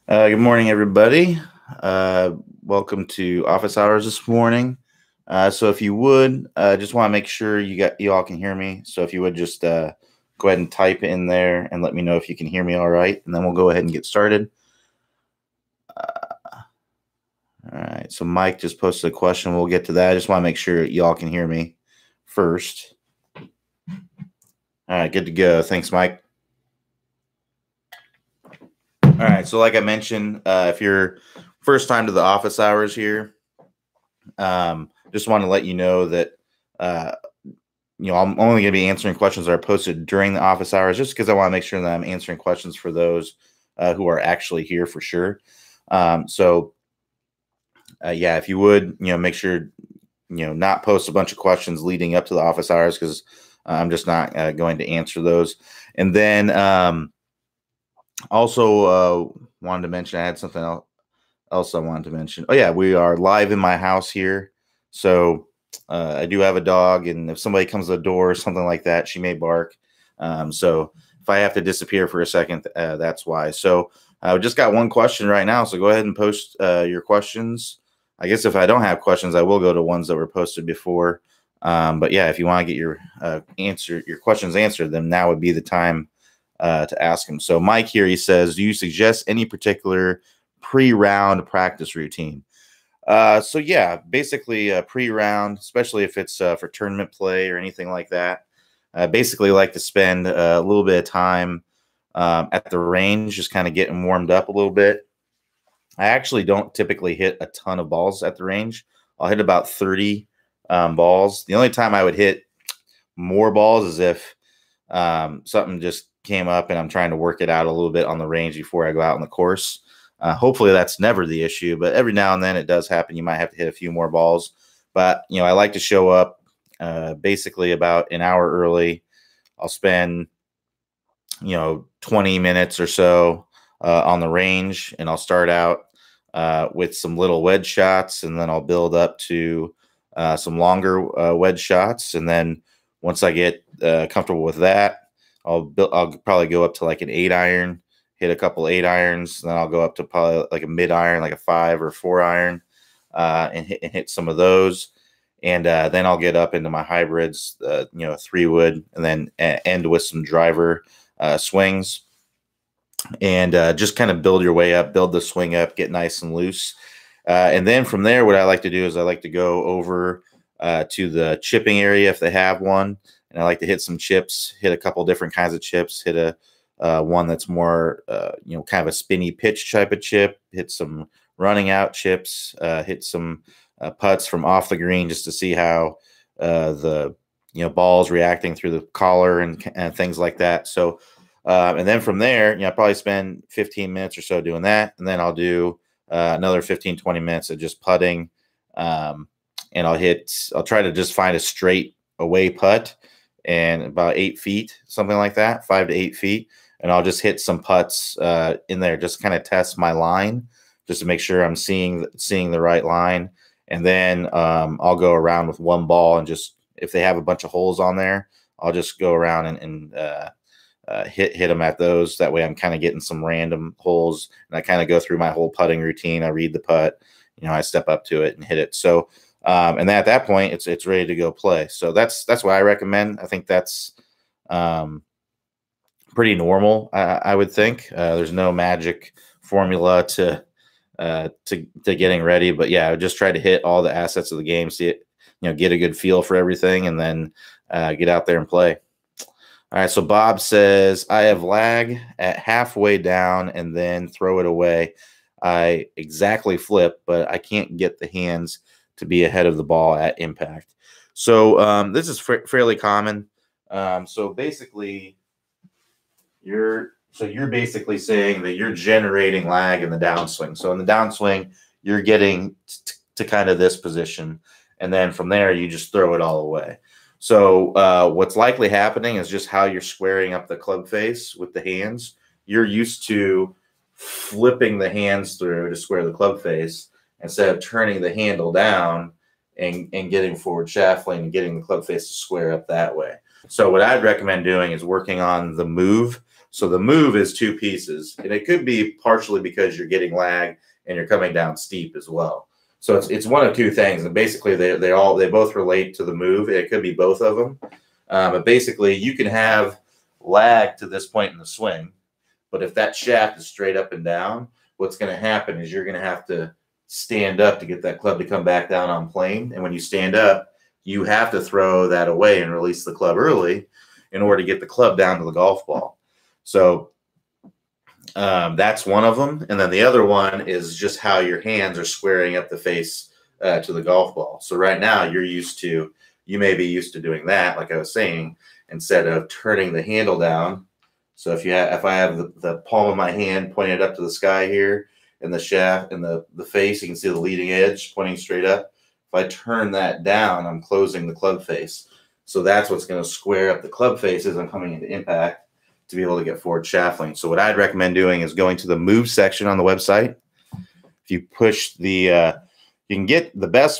Good morning, everybody. Uh, Welcome to office hours this morning. So, if you would, just want to make sure you all can hear me. So, if you would just go ahead and type in there and let me know if you can hear me all right, and then we'll go ahead and get started. All right. So, Mike just posted a question. We'll get to that. I just want to make sure y'all can hear me first. All right. Good to go. Thanks, Mike. All right. So, like I mentioned, if you're first time to the office hours here, just want to let you know that I'm only going to be answering questions that are posted during the office hours, just because I want to make sure that I'm answering questions for those who are actually here for sure. Yeah, if you would, make sure not post a bunch of questions leading up to the office hours, because I'm just not going to answer those. And then also wanted to mention, I had something else I wanted to mention. Oh yeah, we are live in my house here, so I do have a dog, and if somebody comes to the door or something like that, she may bark. So if I have to disappear for a second, that's why. So I just got one question right now, so go ahead and post your questions. I guess if I don't have questions, I will go to ones that were posted before. But yeah, if you want to get your questions answered, then now would be the time to ask them. So Mike here, he says, do you suggest any particular pre-round practice routine? So yeah, basically pre-round, especially if it's for tournament play or anything like that. I basically like to spend a little bit of time at the range, just kind of getting warmed up a little bit. I actually don't typically hit a ton of balls at the range. I'll hit about 30 balls. The only time I would hit more balls is if something just came up and I'm trying to work it out a little bit on the range before I go out on the course. Hopefully that's never the issue, but every now and then it does happen. You might have to hit a few more balls, but I like to show up basically about an hour early. I'll spend 20 minutes or so on the range, and I'll start out with some little wedge shots, and then I'll build up to some longer wedge shots, and then once I get comfortable with that, I'll probably go up to like an 8-iron, hit a couple 8-irons, then I'll go up to probably like a mid-iron, like a 5 or 4-iron, and hit some of those. And then I'll get up into my hybrids, 3-wood, and then end with some driver swings. And just kind of build your way up, build the swing up, get nice and loose. And then from there, what I like to do is I like to go over to the chipping area if they have one. And I like to hit some chips, hit a couple different kinds of chips, hit a one that's more, kind of a spinny pitch type of chip, hit some running out chips, hit some putts from off the green just to see how the, ball's reacting through the collar and things like that. So, and then from there, I probably spend 15 minutes or so doing that. And then I'll do another 15, 20 minutes of just putting. And I'll try to just find a straight away putt and about 8 feet, something like that, 5 to 8 feet. And I'll just hit some putts in there, just kind of test my line, just to make sure I'm seeing the right line. And then I'll go around with one ball, and just, if they have a bunch of holes on there, I'll just go around and hit them at those. That way I'm kind of getting some random holes, and I kind of go through my whole putting routine. I read the putt, I step up to it and hit it. So, and then at that point, it's ready to go play. So that's what I recommend. I think that's pretty normal. I would think there's no magic formula to getting ready, but yeah, I would just try to hit all the assets of the game, see it, get a good feel for everything, and then get out there and play. All right, so Bob says, I have lag at halfway down and then throw it away. I exactly flip, but I can't get the hands to be ahead of the ball at impact. So this is fairly common. So basically, you're basically saying that you're generating lag in the downswing. So in the downswing, you're getting to kind of this position, and then from there, you just throw it all away. So what's likely happening is just how you're squaring up the club face with the hands. You're used to flipping the hands through to square the club face instead of turning the handle down and getting forward shaft lane and getting the club face to square up that way. So what I'd recommend doing is working on the move So the move is 2 pieces, and it could be partially because you're getting lag and you're coming down steep as well. So it's one of 2 things, and basically they both relate to the move. It could be both of them, but basically you can have lag to this point in the swing, but if that shaft is straight up and down, what's going to happen is you're going to have to stand up to get that club to come back down on plane, and when you stand up, you have to throw that away and release the club early in order to get the club down to the golf ball. So that's one of them. And then the other one is just how your hands are squaring up the face to the golf ball. So right now you may be used to doing that, like I was saying, instead of turning the handle down. So if I have the palm of my hand pointed up to the sky here, and the shaft and the face, you can see the leading edge pointing straight up. If I turn that down, I'm closing the club face. So that's what's going to square up the club face as I'm coming into impact to be able to get forward shaft length. So what I'd recommend doing is going to the move section on the website. If you push you can get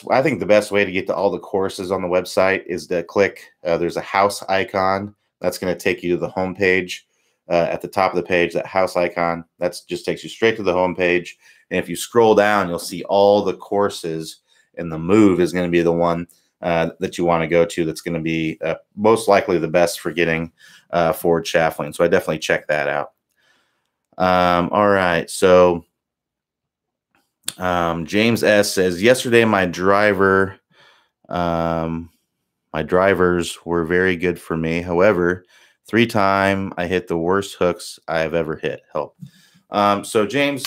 I think the best way to get to all the courses on the website is to click, there's a house icon. That's going to take you to the home page. At the top of the page, that house icon, that just takes you straight to the home page. And if you scroll down, you'll see all the courses, and the move is going to be the one that you want to go to. That's going to be most likely the best for getting forward shaft length. So I definitely check that out. All right. So James S says, yesterday my drivers were very good for me. However, 3 times I hit the worst hooks I have ever hit. Help. So James,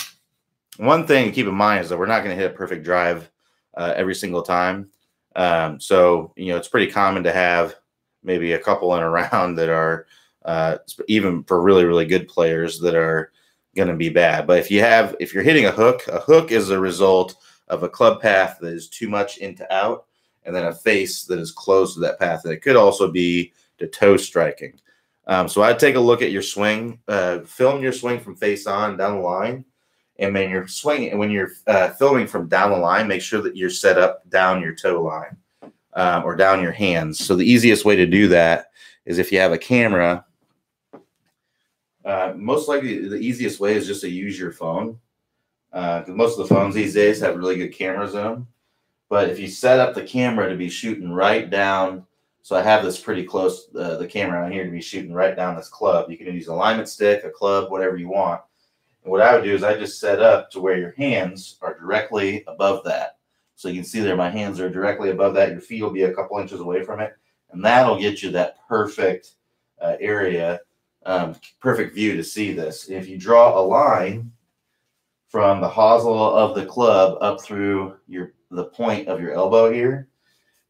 one thing to keep in mind is that we're not going to hit a perfect drive every single time. So, it's pretty common to have maybe a couple in a round that are even for really, really good players that are going to be bad. But if you're hitting a hook is a result of a club path that is too much into out, and then a face that is close to that path. And it could also be to toe striking. So I'd take a look at your swing, film your swing from face on down the line. And when you're swinging, when you're filming from down the line, make sure that you're set up down your toe line or down your hands. So the easiest way to do that is if you have a camera, most likely the easiest way is just to use your phone. Because most of the phones these days have really good cameras in them. But if you set up the camera to be shooting right down, so I have this pretty close, the camera on here to be shooting right down this club. You can use a alignment stick, a club, whatever you want. And what I would do is I just set up to where your hands are directly above that. So you can see there my hands are directly above that. Your feet will be a couple inches away from it. And that'll get you that perfect area, perfect view to see this. And if you draw a line from the hosel of the club up through the point of your elbow here,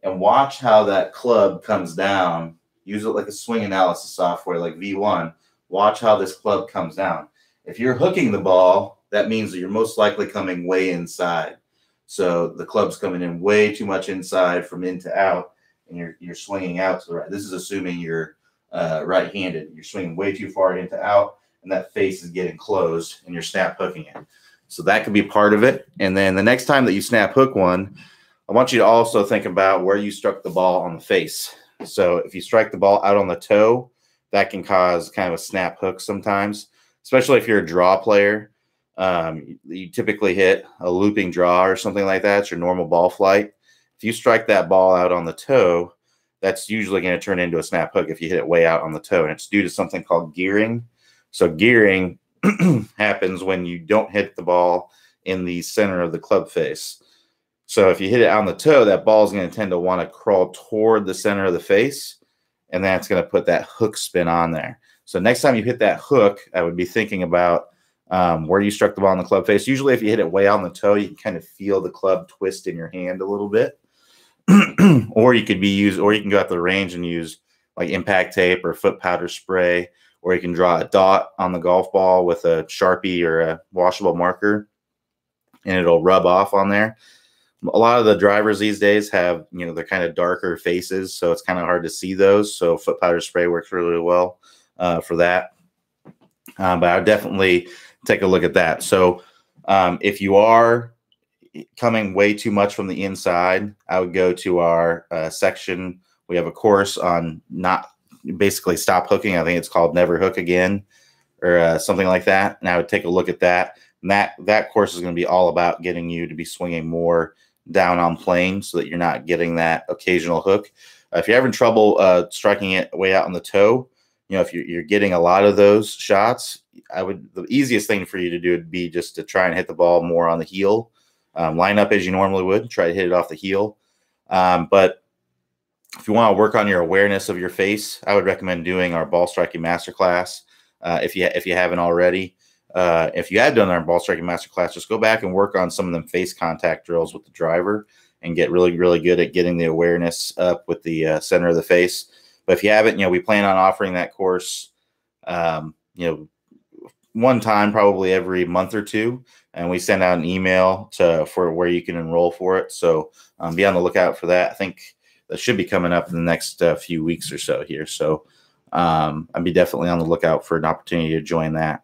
and watch how that club comes down. Use it like a swing analysis software like V1. Watch how this club comes down. If you're hooking the ball, that means that you're most likely coming way inside. So the club's coming in way too much inside from in to out, and you're swinging out to the right. This is assuming you're right-handed. You're swinging way too far in to out, and that face is getting closed, and you're snap hooking it. So that could be part of it. And then the next time that you snap hook one, I want you to also think about where you struck the ball on the face. So if you strike the ball out on the toe, that can cause kind of a snap hook sometimes, especially if you're a draw player. You typically hit a looping draw or something like that. It's your normal ball flight. If you strike that ball out on the toe, that's usually going to turn into a snap hook if you hit it way out on the toe. And it's due to something called gearing. So gearing happens when you don't hit the ball in the center of the club face. So if you hit it on the toe, that ball is going to tend to want to crawl toward the center of the face, and that's going to put that hook spin on there. So next time you hit that hook, I would be thinking about where you struck the ball on the club face. Usually if you hit it way out on the toe, you can kind of feel the club twist in your hand a little bit. Or you can go out to the range and use like impact tape or foot powder spray, or you can draw a dot on the golf ball with a Sharpie or a washable marker, and it'll rub off on there. A lot of the drivers these days have, they're kind of darker faces, so it's kind of hard to see those. So foot powder spray works really, really well for that. But I would definitely take a look at that. So if you are coming way too much from the inside, I would go to our section. We have a course on basically stop hooking. I think it's called Never Hook Again. or something like that. And I would take a look at that. And that course is going to be all about getting you to be swinging more down on plane so that you're not getting that occasional hook. If you're having trouble striking it way out on the toe, if you're getting a lot of those shots, the easiest thing for you to do would be just to try and hit the ball more on the heel. Line up as you normally would, try to hit it off the heel. But if you want to work on your awareness of your face, I would recommend doing our ball striking masterclass. If you haven't already, if you had done our ball striking masterclass, just go back and work on some of them face contact drills with the driver and get really, really good at getting the awareness up with the center of the face. But if you haven't, we plan on offering that course, one time probably every month or two, and we send out an email for where you can enroll for it. So be on the lookout for that. I think that should be coming up in the next few weeks or so here. So I'd be definitely on the lookout for an opportunity to join that.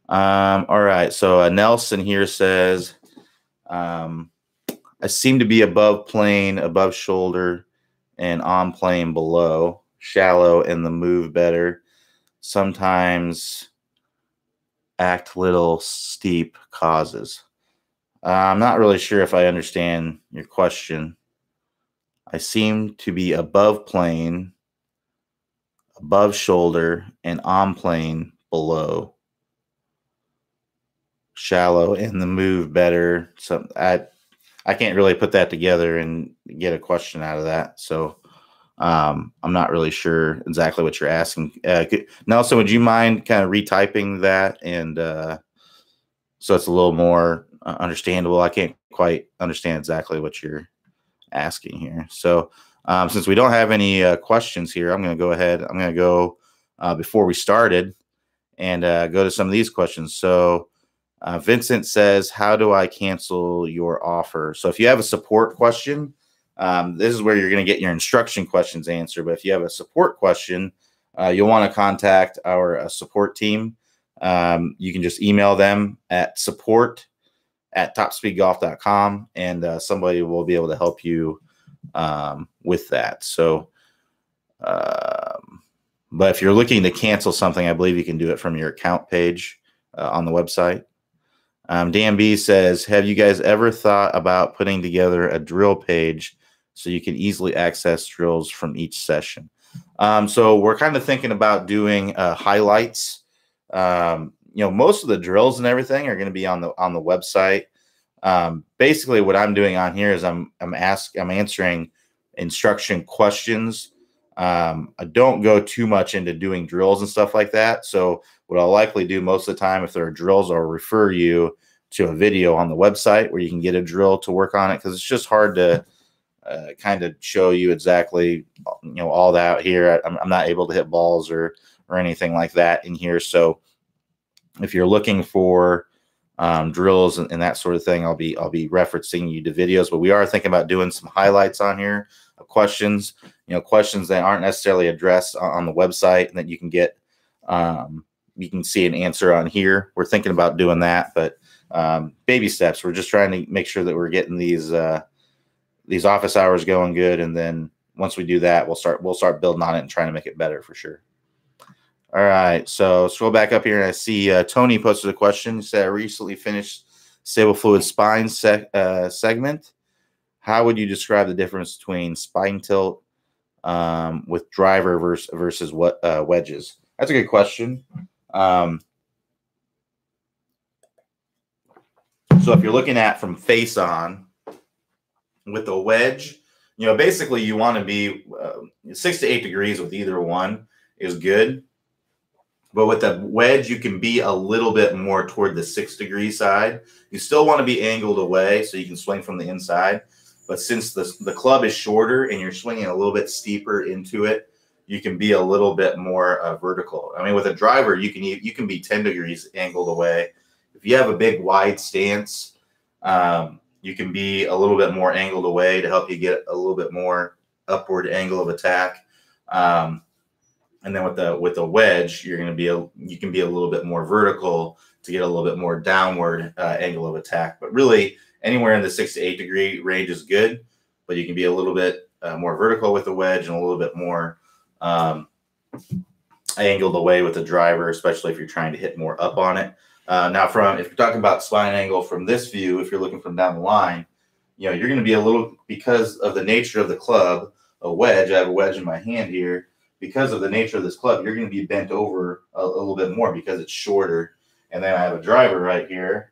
All right. So Nelson here says, I seem to be above plane, above shoulder, and on plane below, shallow, and the move better. Sometimes act little steep causes. I'm not really sure if I understand your question. I seem to be above plane, above shoulder, and on plane below, shallow, and the move better. So I can't really put that together and get a question out of that. So I'm not really sure exactly what you're asking. Nelson, would you mind kind of retyping that and so it's a little more understandable? I can't quite understand exactly what you're asking here. So since we don't have any questions here, I'm going to go ahead. I'm going to go before we started and go to some of these questions. So Vincent says, how do I cancel your offer? So if you have a support question, this is where you're going to get your instruction questions answered. But if you have a support question, you'll want to contact our support team. You can just email them at support@topspeedgolf.com, and somebody will be able to help you with that. So, but if you're looking to cancel something, I believe you can do it from your account page on the website. Dan B says, have you guys ever thought about putting together a drill page so you can easily access drills from each session? So we're kind of thinking about doing highlights. Most of the drills and everything are going to be on the website. Basically, what I'm doing on here is I'm answering instruction questions. I don't go too much into doing drills and stuff like that. So what I'll likely do most of the time, if there are drills, I'll refer you to a video on the website where you can get a drill to work on it, because it's just hard to kind of show you exactly, all that here. I'm not able to hit balls or anything like that in here. So if you're looking for drills and that sort of thing, I'll be referencing you to videos. But we are thinking about doing some highlights on here of questions, questions that aren't necessarily addressed on the website and that you can get. You can see an answer on here. We're thinking about doing that, but baby steps. We're just trying to make sure that we're getting these office hours going good, and then once we do that, we'll start building on it and trying to make it better for sure. All right, so scroll back up here, and I see Tony posted a question. He said, I recently finished stable fluid spine segment. How would you describe the difference between spine tilt with driver versus what wedges? That's a good question. So if you're looking at from face on with a wedge, basically you want to be 6 to 8 degrees with either one is good. But with the wedge, you can be a little bit more toward the 6 degree side. You still want to be angled away so you can swing from the inside. But since the club is shorter and you're swinging a little bit steeper into it, you can be a little bit more vertical. I mean, with a driver, you can be 10 degrees angled away. If you have a big wide stance, you can be a little bit more angled away to help you get a little bit more upward angle of attack. And then with the wedge, you can be a little bit more vertical to get a little bit more downward angle of attack. But really, anywhere in the 6 to 8 degree range is good. But you can be a little bit more vertical with the wedge and a little bit more angled away with the driver, especially if you're trying to hit more up on it. Now, if you're talking about spine angle from this view, if you're looking from down the line, you're going to be a little, because of the nature of the club, a wedge. I have a wedge in my hand here. Because of the nature of this club, you're going to be bent over a little bit more because it's shorter. And then I have a driver right here.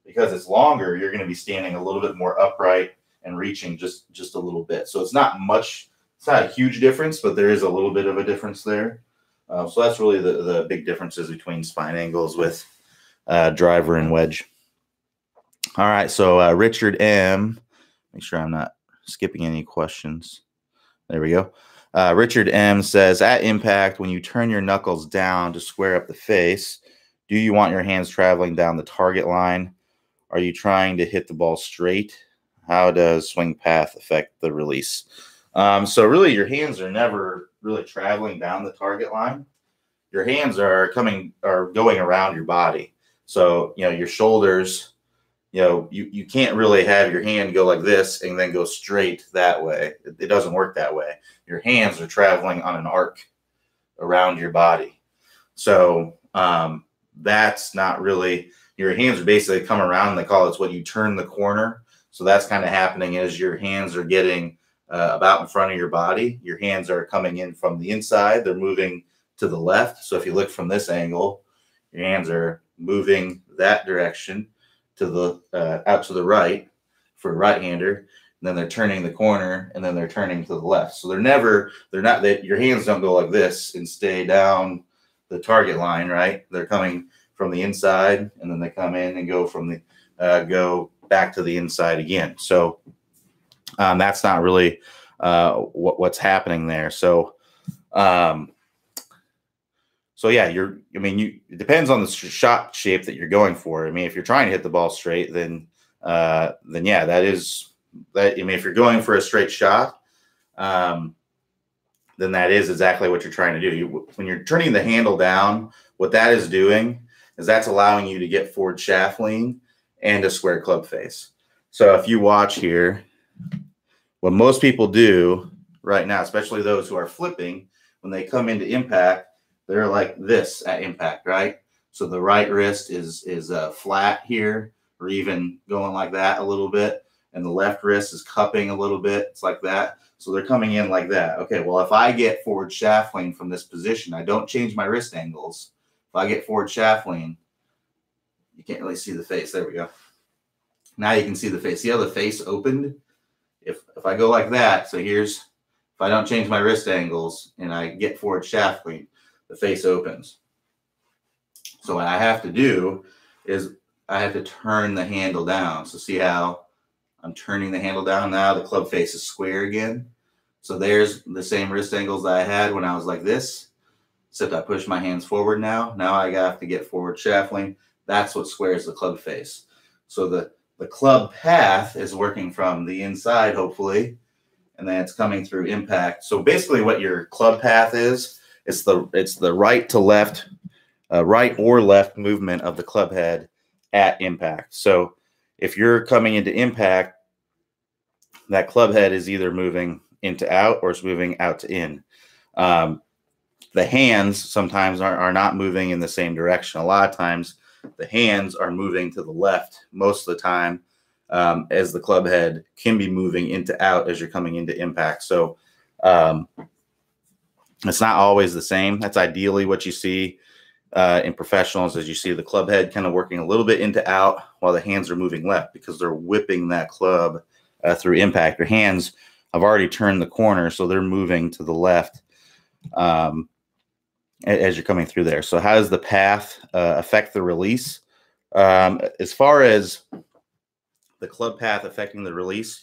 Because it's longer, you're going to be standing a little bit more upright and reaching just a little bit. So it's not much. It's not a huge difference, but there is a little bit of a difference there. So that's really the big differences between spine angles with driver and wedge. All right, so Richard M. Make sure I'm not skipping any questions. There we go. Richard M. says, at impact, when you turn your knuckles down to square up the face, do you want your hands traveling down the target line? Are you trying to hit the ball straight? How does swing path affect the release? So really, your hands are never really traveling down the target line. Your hands are going around your body. So, your shoulders, you can't really have your hand go like this and then go straight that way. It doesn't work that way. Your hands are traveling on an arc around your body. So that's not really, your hands are basically come around. They call it what you turn the corner. So that's kind of happening as your hands are getting about in front of your body. Your hands are coming in from the inside. They're moving to the left. So if you look from this angle, your hands are moving that direction to the out to the right for a right-hander, and then they're turning the corner, and then they're turning to the left. So your hands don't go like this and stay down the target line, right? They're coming from the inside, and then they come in and go from the go back to the inside again. So that's not really what's happening there. So yeah, it depends on the shot shape that you're going for. I mean, if you're trying to hit the ball straight, then yeah, that is that. I mean, if you're going for a straight shot, then that is exactly what you're trying to do. When you're turning the handle down, what that is doing is that's allowing you to get forward shaft lean and a square club face. So if you watch here, what most people do right now, especially those who are flipping, when they come into impact, they're like this at impact, right? So the right wrist is flat here, or even going like that a little bit, and the left wrist is cupping a little bit. It's like that. So they're coming in like that. Okay, well, if I get forward shaft lean from this position, I don't change my wrist angles. If I get forward shaft lean, you can't really see the face. There we go. Now you can see the face. See how the face opened? If I go like that, so if I don't change my wrist angles and I get forward shaft lean, the face opens. So what I have to do is I have to turn the handle down. So see how I'm turning the handle down now? The club face is square again. So there's the same wrist angles that I had when I was like this, except I push my hands forward now. Now I have to get forward shaft lean. That's what squares the club face. So the club path is working from the inside, hopefully, and then it's coming through impact. So basically what your club path is, it's the right to left, right or left movement of the club head at impact. So if you're coming into impact, that club head is either moving into out or it's moving out to in. The hands sometimes are not moving in the same direction. A lot of times the hands are moving to the left most of the time, as the club head can be moving into out as you're coming into impact. So it's not always the same. That's ideally what you see in professionals, as you see the club head kind of working a little bit into out while the hands are moving left, because they're whipping that club through impact. Your hands have already turned the corner, so they're moving to the left as you're coming through there. So how does the path affect the release? As far as the club path affecting the release,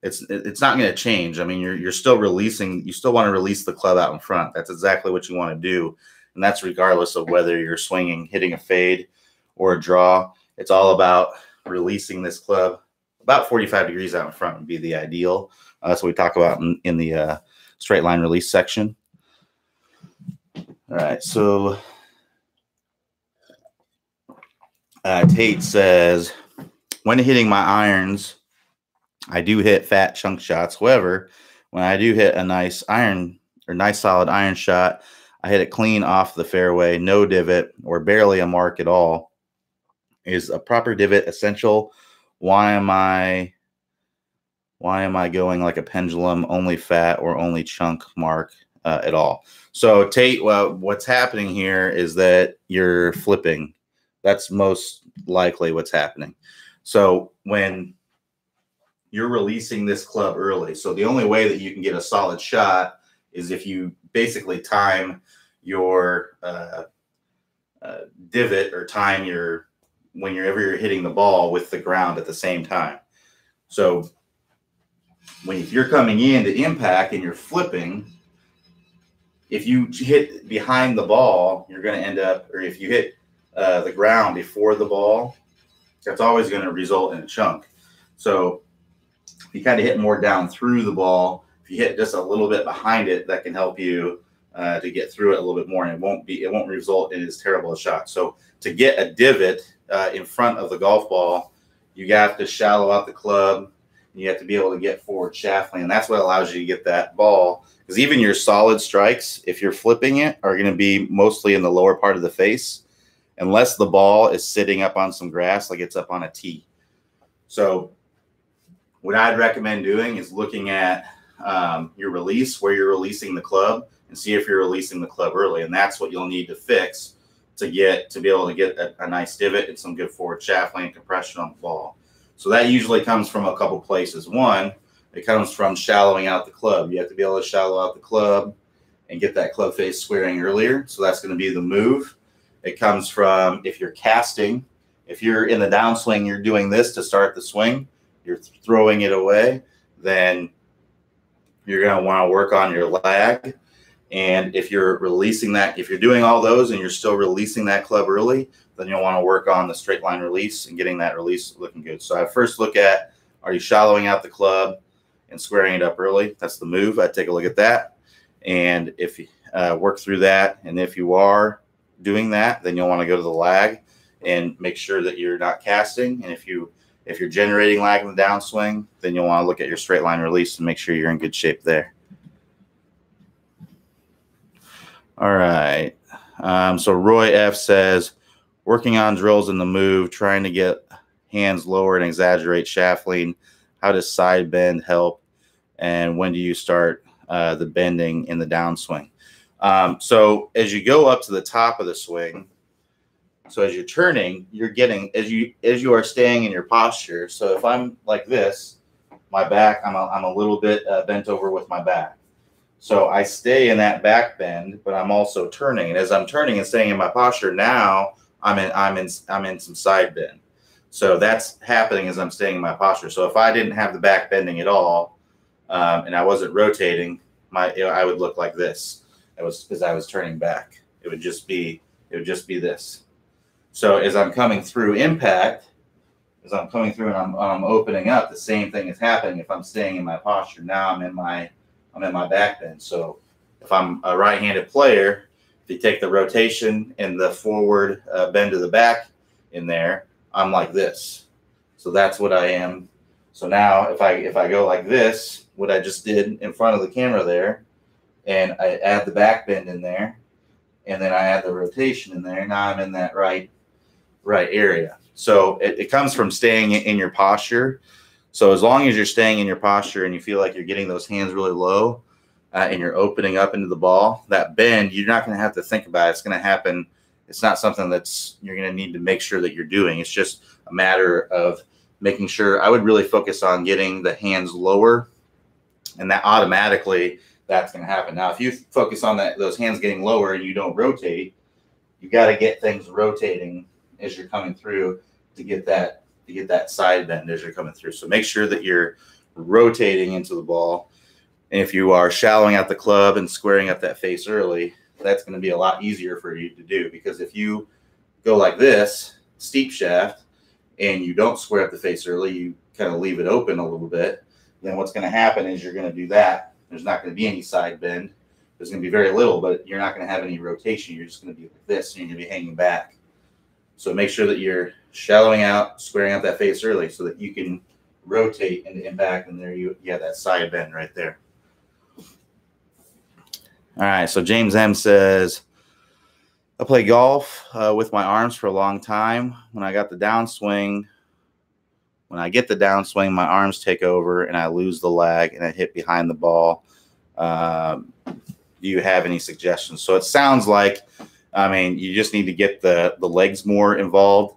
it's not going to change. I mean, you're still releasing. You still want to release the club out in front. That's exactly what you want to do, and that's regardless of whether you're swinging, hitting a fade, or a draw. It's all about releasing this club about 45 degrees out in front would be the ideal. That's what we talk about in the straight line release section. All right, so Tate says, when hitting my irons, I do hit fat chunk shots. However, when I do hit a nice solid iron shot, I hit it clean off the fairway, no divot or barely a mark at all. Is a proper divot essential? Why am I going like a pendulum, only fat or only chunk mark at all? So Tate, well, what's happening here is that you're flipping. That's most likely what's happening. So when you're releasing this club early, so the only way that you can get a solid shot is if you basically time your divot or time your whenever you're hitting the ball with the ground at the same time. So if you're coming in to impact and you're flipping, if you hit behind the ball, you're going to end up, or if you hit the ground before the ball, that's always going to result in a chunk. So if you kind of hit more down through the ball, if you hit just a little bit behind it, that can help you to get through it a little bit more, and it won't result in as terrible a shot. So to get a divot in front of the golf ball, you have to shallow out the club. You have to be able to get forward shaftly, and that's what allows you to get that ball. Because even your solid strikes, if you're flipping it, are going to be mostly in the lower part of the face, unless the ball is sitting up on some grass, like it's up on a tee. So what I'd recommend doing is looking at your release, where you're releasing the club, and see if you're releasing the club early. And that's what you'll need to fix to be able to get a nice divot and some good forward shaft lane compression on the ball. So that usually comes from a couple places. One, it comes from shallowing out the club. You have to be able to shallow out the club and get that club face squaring earlier. So that's going to be the move. It comes from if you're casting. If you're in the downswing, you're doing this to start the swing, you're throwing it away, then you're going to want to work on your lag. And if you're releasing that, if you're doing all those and you're still releasing that club early, then you'll want to work on the straight line release and getting that release looking good. So I first look at, are you shallowing out the club and squaring it up early? That's the move. I take a look at that. And if you work through that, and if you are doing that, then you'll want to go to the lag and make sure that you're not casting. And if you're generating lag in the downswing, then you'll want to look at your straight line release and make sure you're in good shape there. All right. So Roy F says, working on drills in the move, trying to get hands lower and exaggerate shaft lean. How does side bend help? And when do you start the bending in the downswing? So as you go up to the top of the swing, so as you're turning, you're getting, as you are staying in your posture. So if I'm like this, my back, I'm a little bit bent over with my back. So I stay in that back bend, but I'm also turning. And as I'm turning and staying in my posture, now I'm in some side bend. So that's happening as I'm staying in my posture. So if I didn't have the back bending at all, and I wasn't rotating, I would look like this. It was because I was turning back. It would just be this. So as I'm coming through impact, as I'm coming through and I'm opening up, the same thing is happening if I'm staying in my posture. Now I'm in my back bend. So if I'm a right-handed player, if you take the rotation and the forward bend to the back in there, I'm like this. So that's what I am. So now if I go like this, what I just did in front of the camera there, and I add the back bend in there, and then I add the rotation in there, now I'm in that right area. So it comes from staying in your posture. So as long as you're staying in your posture and you feel like you're getting those hands really low and you're opening up into the ball, that bend, you're not going to have to think about it. It's going to happen. It's not something you're going to need to make sure that you're doing. It's just a matter of making sure. I would really focus on getting the hands lower, and that automatically that's going to happen. Now, if you focus on those hands getting lower and you don't rotate, you got to get things rotating as you're coming through to get that side bend as you're coming through. So make sure that you're rotating into the ball. And if you are shallowing out the club and squaring up that face early, that's going to be a lot easier for you to do, because if you go like this, steep shaft, and you don't square up the face early, you kind of leave it open a little bit, then what's going to happen is you're going to do that. There's not going to be any side bend. There's going to be very little, but you're not going to have any rotation. You're just going to be like this, and you're going to be hanging back. So make sure that you're shallowing out, squaring out that face early so that you can rotate into impact, and there you have that side bend right there. All right, so James M says, I play golf with my arms for a long time. When I get the downswing, my arms take over and I lose the lag and I hit behind the ball. Do you have any suggestions? So it sounds like, I mean, you just need to get the legs more involved,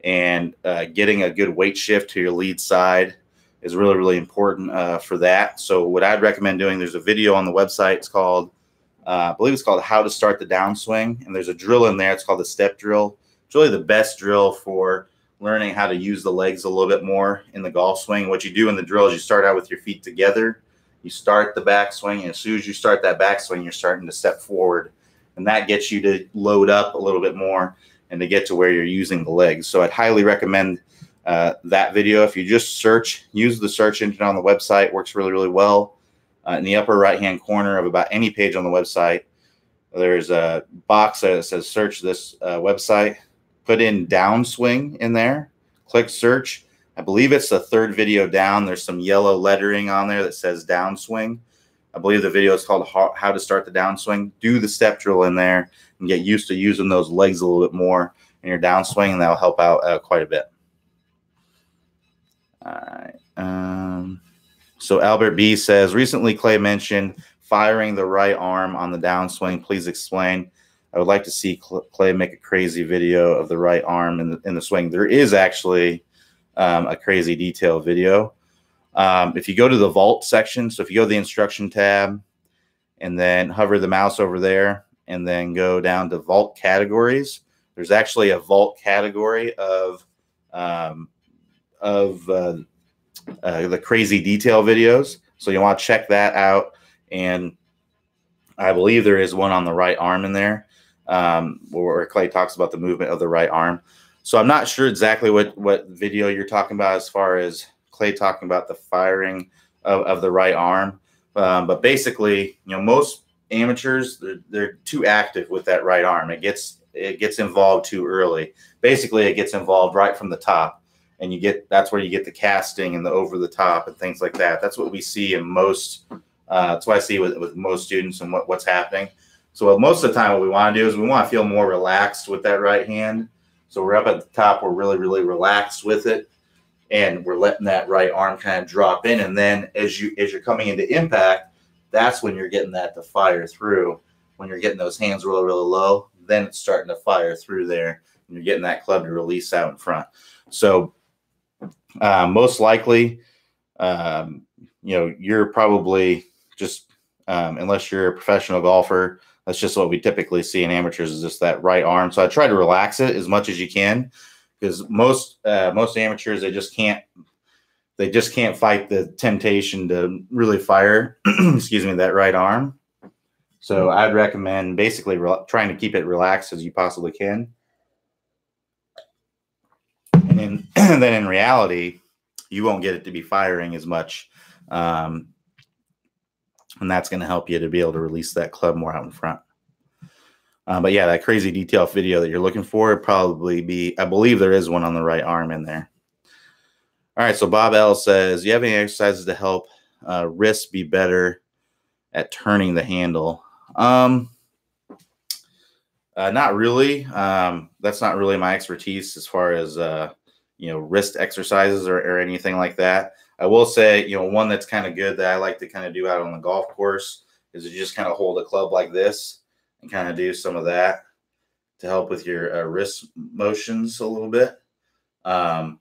and getting a good weight shift to your lead side is really, really important for that. So what I'd recommend doing, there's a video on the website. It's called, I believe it's called How to Start the Downswing. And there's a drill in there. It's called the step drill. It's really the best drill for learning how to use the legs a little bit more in the golf swing. What you do in the drill is you start out with your feet together. You start the backswing, and as soon as you start that backswing, you're starting to step forward. And that gets you to load up a little bit more and to get to where you're using the legs. So I'd highly recommend that video. If you just use the search engine on the website, it works really, really well. In the upper right-hand corner of about any page on the website, there's a box that says search this website. Put in downswing in there, click search. I believe it's the third video down. There's some yellow lettering on there that says downswing. I believe the video is called How to Start the Downswing. Do the step drill in there and get used to using those legs a little bit more in your downswing, and that'll help out quite a bit. All right. So Albert B says, recently Clay mentioned firing the right arm on the downswing. Please explain. I would like to see Clay make a crazy video of the right arm in the swing. There is actually a crazy detailed video. If you go to the vault section, so if you go to the instruction tab and then hover the mouse over there and then go down to vault categories, there's actually a vault category of the crazy detail videos. So you want to check that out. And I believe there is one on the right arm in there, where Clay talks about the movement of the right arm. So I'm not sure exactly what video you're talking about as far as Clay talking about the firing of the right arm. But basically, most amateurs, they're too active with that right arm. It gets involved too early. Basically, it gets involved right from the top. And that's where you get the casting and the over the top and things like that. That's what we see in most. That's what I see with most students and what's happening. So most of the time, what we want to do is we want to feel more relaxed with that right hand. So we're up at the top. We're really, really relaxed with it, and we're letting that right arm kind of drop in. And then as you're coming into impact, that's when you're getting that to fire through. When you're getting those hands really, really low, then it's starting to fire through there, and you're getting that club to release out in front. So most likely, you're probably just, unless you're a professional golfer, that's just what we typically see in amateurs, is just that right arm. So I try to relax it as much as you can, because most amateurs, they just can't fight the temptation to really fire, excuse me, that right arm. So I'd recommend basically trying to keep it relaxed as you possibly can. And then in reality, you won't get it to be firing as much. And that's going to help you to be able to release that club more out in front. But yeah, that crazy detail video that you're looking for would probably be, I believe there is one on the right arm in there. All right, so Bob L says, do you have any exercises to help wrists be better at turning the handle? Not really. That's not really my expertise as far as wrist exercises or anything like that. I will say, one that's kind of good that I like to kind of do out on the golf course is to just kind of hold a club like this and kind of do some of that to help with your wrist motions a little bit. But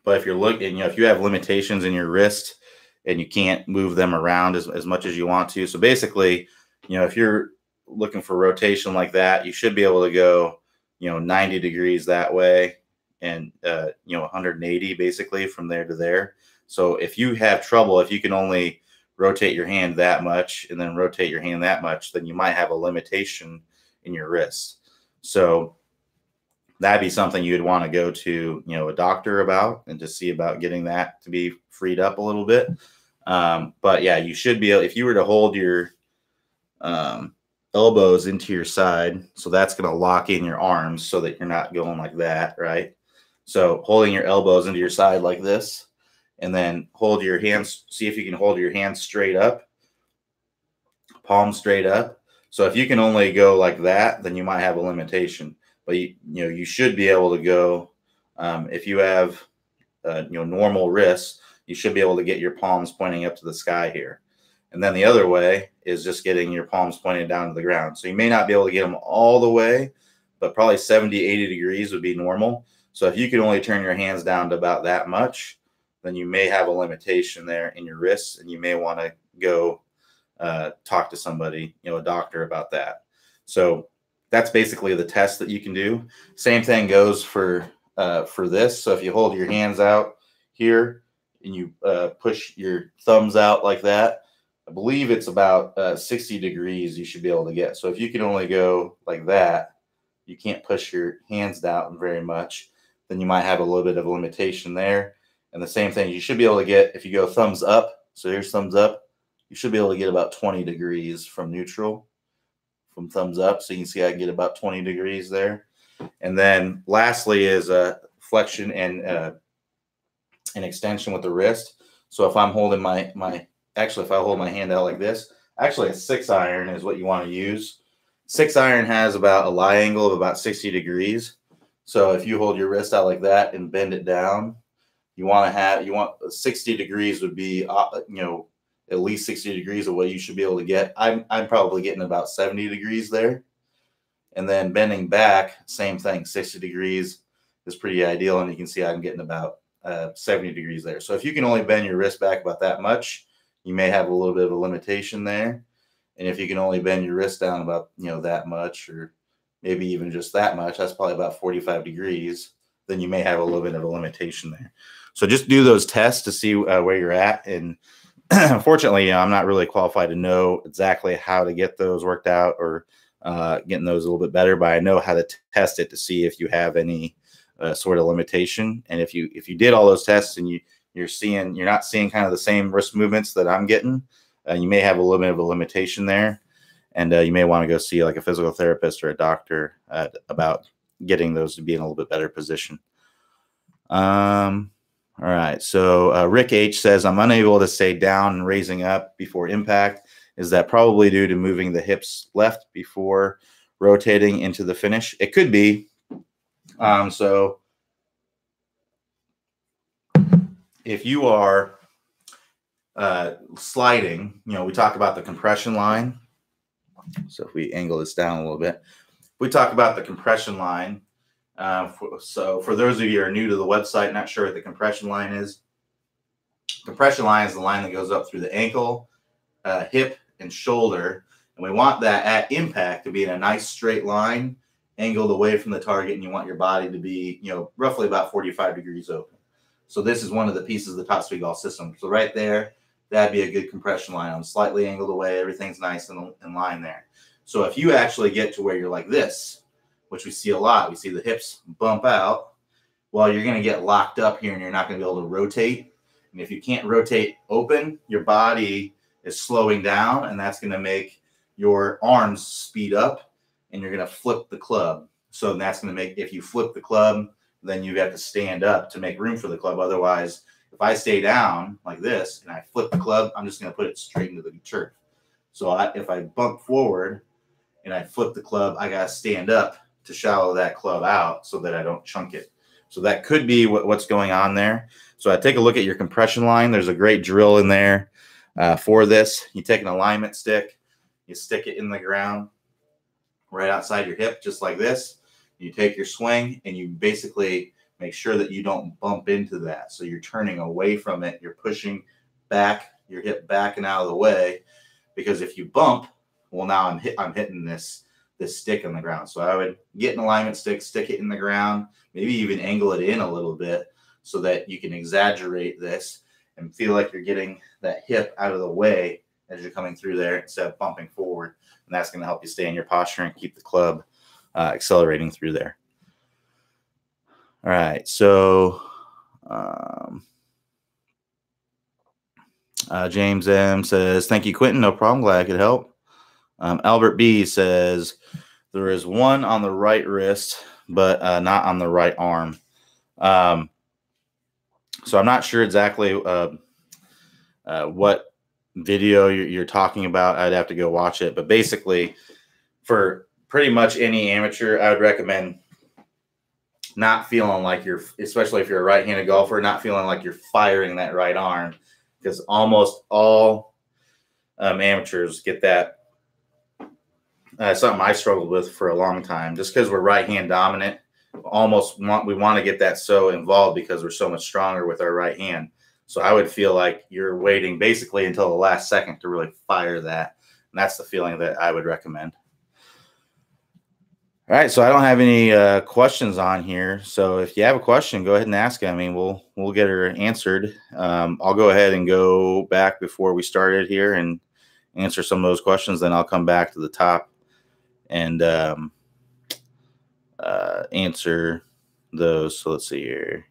if you're looking, if you have limitations in your wrist and you can't move them around as much as you want to. So basically, if you're looking for rotation like that, you should be able to go, 90 degrees that way and, 180 basically from there to there. So if you have trouble, if you can only rotate your hand that much and then rotate your hand that much, then you might have a limitation in your wrist. So that'd be something you'd want to go to, a doctor about and to see about getting that to be freed up a little bit. But yeah, you should be able, if you were to hold your elbows into your side, so that's going to lock in your arms so that you're not going like that, right? So holding your elbows into your side like this, and then hold your hands, see if you can hold your hands straight up, palm straight up. So if you can only go like that, then you might have a limitation. But you should be able to go, if you have normal wrists, you should be able to get your palms pointing up to the sky here. And then the other way is just getting your palms pointed down to the ground. So you may not be able to get them all the way, but probably 70, 80 degrees would be normal. So if you can only turn your hands down to about that much, then you may have a limitation there in your wrists, and you may want to go talk to somebody, a doctor, about that. So that's basically the test that you can do. Same thing goes for this. So if you hold your hands out here and you push your thumbs out like that, I believe it's about 60 degrees you should be able to get. So if you can only go like that, you can't push your hands down very much, then you might have a little bit of a limitation there. And the same thing, you should be able to get, if you go thumbs up, so here's thumbs up, you should be able to get about 20 degrees from neutral, from thumbs up. So you can see I get about 20 degrees there. And then lastly is flexion and an extension with the wrist. So if I'm holding actually, if I hold my hand out like this, actually a 6-iron is what you want to use. 6-iron has about a lie angle of about 60 degrees. So if you hold your wrist out like that and bend it down, you want 60 degrees would be, at least 60 degrees of what you should be able to get. I'm probably getting about 70 degrees there. And then bending back, same thing, 60 degrees is pretty ideal. And you can see I'm getting about 70 degrees there. So if you can only bend your wrist back about that much, you may have a little bit of a limitation there. And if you can only bend your wrist down about, that much, or maybe even just that much, that's probably about 45 degrees, then you may have a little bit of a limitation there. So just do those tests to see where you're at. And unfortunately, I'm not really qualified to know exactly how to get those worked out or getting those a little bit better, but I know how to test it to see if you have any sort of limitation. And if you did all those tests and you're not seeing kind of the same wrist movements that I'm getting, you may have a little bit of a limitation there, and you may want to go see like a physical therapist or a doctor about getting those to be in a little bit better position. All right. So Rick H says, I'm unable to stay down and raising up before impact. Is that probably due to moving the hips left before rotating into the finish? It could be. So if you are sliding, we talk about the compression line. So if we angle this down a little bit, we talk about the compression line. So for those of you who are new to the website, not sure what the compression line is. Compression line is the line that goes up through the ankle, hip, and shoulder. And we want that at impact to be in a nice straight line, angled away from the target. And you want your body to be, roughly about 45 degrees open. So this is one of the pieces of the top speed golf system. So right there, that'd be a good compression line. I'm slightly angled away. Everything's nice and in line there. So if you actually get to where you're like this, which we see a lot, we see the hips bump out, well, you're going to get locked up here and you're not going to be able to rotate. And if you can't rotate open, your body is slowing down, and that's going to make your arms speed up, and you're going to flip the club. So that's going to make, if you flip the club, then you have to stand up to make room for the club. Otherwise, if I stay down like this and I flip the club, I'm just going to put it straight into the turf. So if I bump forward and I flip the club, I got to stand up to shallow that club out so that I don't chunk it. So that could be what's going on there. So I take a look at your compression line. There's a great drill in there for this. You take an alignment stick, you stick it in the ground right outside your hip, just like this. You take your swing and you basically make sure that you don't bump into that. So you're turning away from it. You're pushing back, your hip back and out of the way, because if you bump, well, now I'm hitting this stick on the ground. So I would get an alignment stick, stick it in the ground, maybe even angle it in a little bit so that you can exaggerate this and feel like you're getting that hip out of the way as you're coming through there instead of bumping forward. And that's going to help you stay in your posture and keep the club accelerating through there. All right. So James M says, thank you, Quentin. No problem. Glad I could help. Albert B says, there is one on the right wrist, but not on the right arm. So I'm not sure exactly what video you're talking about, I'd have to go watch it. But basically, for pretty much any amateur, I would recommend not feeling like you're, especially if you're a right-handed golfer, not feeling like you're firing that right arm, because almost all amateurs get that. Something I struggled with for a long time, just because we're right-hand dominant. We want to get that so involved because we're so much stronger with our right hand. So I would feel like you're waiting basically until the last second to really fire that. And that's the feeling that I would recommend. All right, so I don't have any questions on here. So if you have a question, go ahead and ask it. I mean, we'll get her answered. I'll go ahead and go back before we started here and answer some of those questions. Then I'll come back to the top and answer those. So let's see here.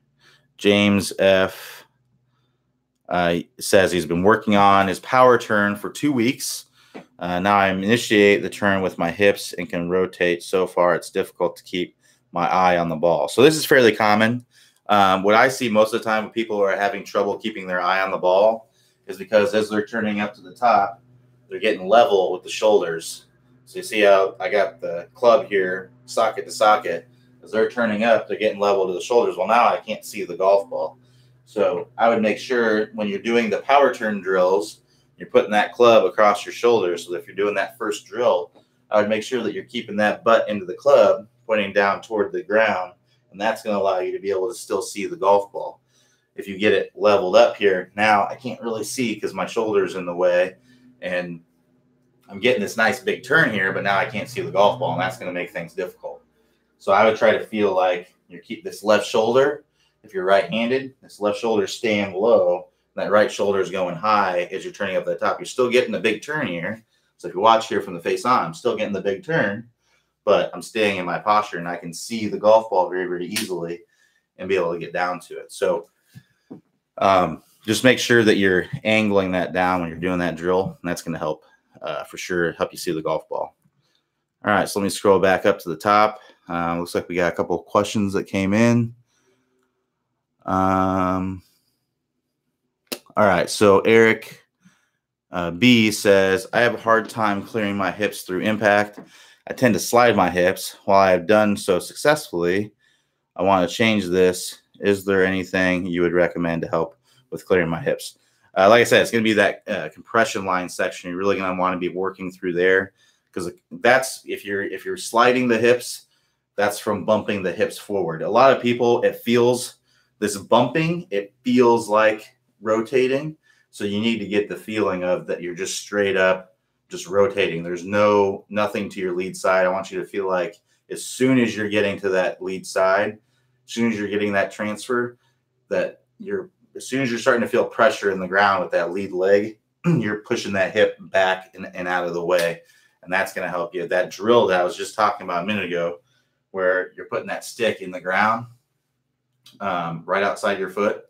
James F. Says he's been working on his power turn for 2 weeks. Now I initiate the turn with my hips and can rotate. So far, it's difficult to keep my eye on the ball. So this is fairly common. What I see most of the time when people are having trouble keeping their eye on the ball is because as they're turning up to the top, they're getting level with the shoulders. So you see how I got the club here, socket to socket. As they're turning up, they're getting level to the shoulders. Well, now I can't see the golf ball. So I would make sure when you're doing the power turn drills, you're putting that club across your shoulders. So if you're doing that first drill, I would make sure that you're keeping that butt into the club, pointing down toward the ground, and that's going to allow you to be able to still see the golf ball. If you get it leveled up here, now I can't really see because my shoulder's in the way, and I'm getting this nice big turn here, but now I can't see the golf ball, and that's going to make things difficult. So I would try to feel like you keep this left shoulder. If you're right-handed, this left shoulder staying low, that right shoulder is going high as you're turning up the top. You're still getting the big turn here. So if you watch here from the face on, I'm still getting the big turn, but I'm staying in my posture and I can see the golf ball very, very easily and be able to get down to it. So just make sure that you're angling that down when you're doing that drill, and that's going to help for sure help you see the golf ball. All right, so let me scroll back up to the top. Looks like we got a couple of questions that came in. All right, so Eric B says, I have a hard time clearing my hips through impact. I tend to slide my hips. While I have done so successfully, I want to change this. Is there anything you would recommend to help with clearing my hips? Like I said, it's going to be that compression line section. You're really going to want to be working through there, because that's if you're sliding the hips, that's from bumping the hips forward. A lot of people, it feels this bumping, it feels like rotating. So you need to get the feeling of that you're just straight up just rotating. There's nothing to your lead side. I want you to feel like as soon as you're getting to that lead side, as soon as you're getting that transfer, that as soon as you're starting to feel pressure in the ground with that lead leg, you're pushing that hip back and out of the way. And that's going to help you. That drill that I was just talking about a minute ago, where you're putting that stick in the ground right outside your foot.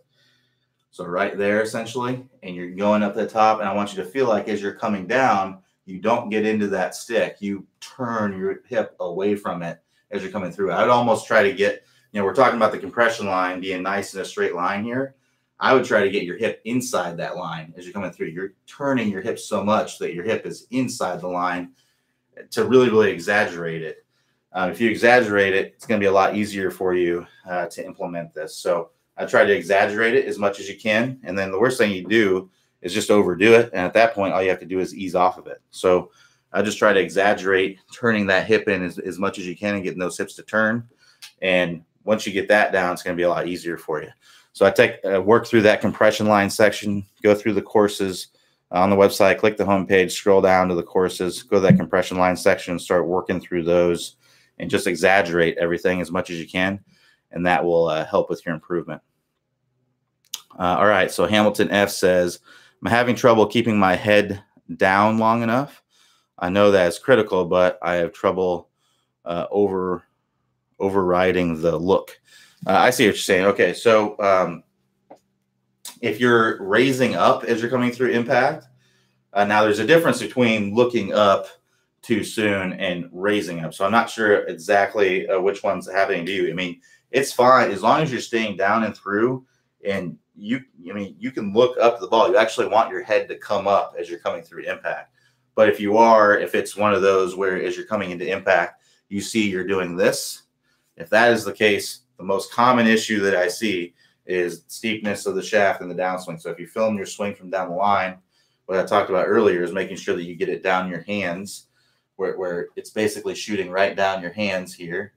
So right there, essentially, and you're going up the top. And I want you to feel like as you're coming down, you don't get into that stick. You turn your hip away from it as you're coming through. I would almost try to get, we're talking about the compression line being nice in a straight line here. I would try to get your hip inside that line as you're coming through. You're turning your hip so much that your hip is inside the line to really, really exaggerate it. If you exaggerate it, it's going to be a lot easier for you to implement this. So I try to exaggerate it as much as you can. And then the worst thing you do is just overdo it. And at that point, all you have to do is ease off of it. So I just try to exaggerate turning that hip in as much as you can and getting those hips to turn. And once you get that down, it's going to be a lot easier for you. So I work through that compression line section, go through the courses on the website, click the homepage, scroll down to the courses, go to that compression line section, start working through those, and just exaggerate everything as much as you can. And that will help with your improvement. All right, so Hamilton F says, I'm having trouble keeping my head down long enough. I know that is critical, but I have trouble overriding the look. I see what you're saying. Okay, so if you're raising up as you're coming through impact, now there's a difference between looking up too soon and raising up. So I'm not sure exactly which one's happening to you. I mean, it's fine as long as you're staying down and through and I mean, you can look up the ball. You actually want your head to come up as you're coming through impact. But if it's one of those where as you're coming into impact, you see you're doing this. If that is the case, the most common issue that I see is steepness of the shaft and the downswing. So if you film your swing from down the line, what I talked about earlier is making sure that you get it down your hands, where it's basically shooting right down your hands here.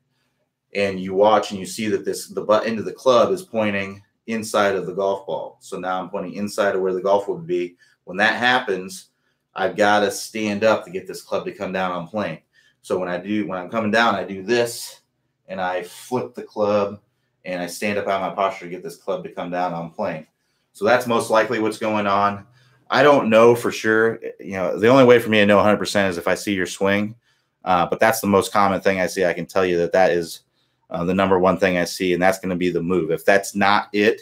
And you watch and you see that the butt end of the club is pointing inside of the golf ball. So now I'm pointing inside of where the golf would be. When that happens, I've got to stand up to get this club to come down on plane. So when I'm coming down, I do this and I flip the club and I stand up out of my posture to get this club to come down on plane. So that's most likely what's going on. I don't know for sure. You know, the only way for me to know 100% is if I see your swing. But that's the most common thing I see. I can tell you that is the number one thing I see, and that's going to be the move. If that's not it,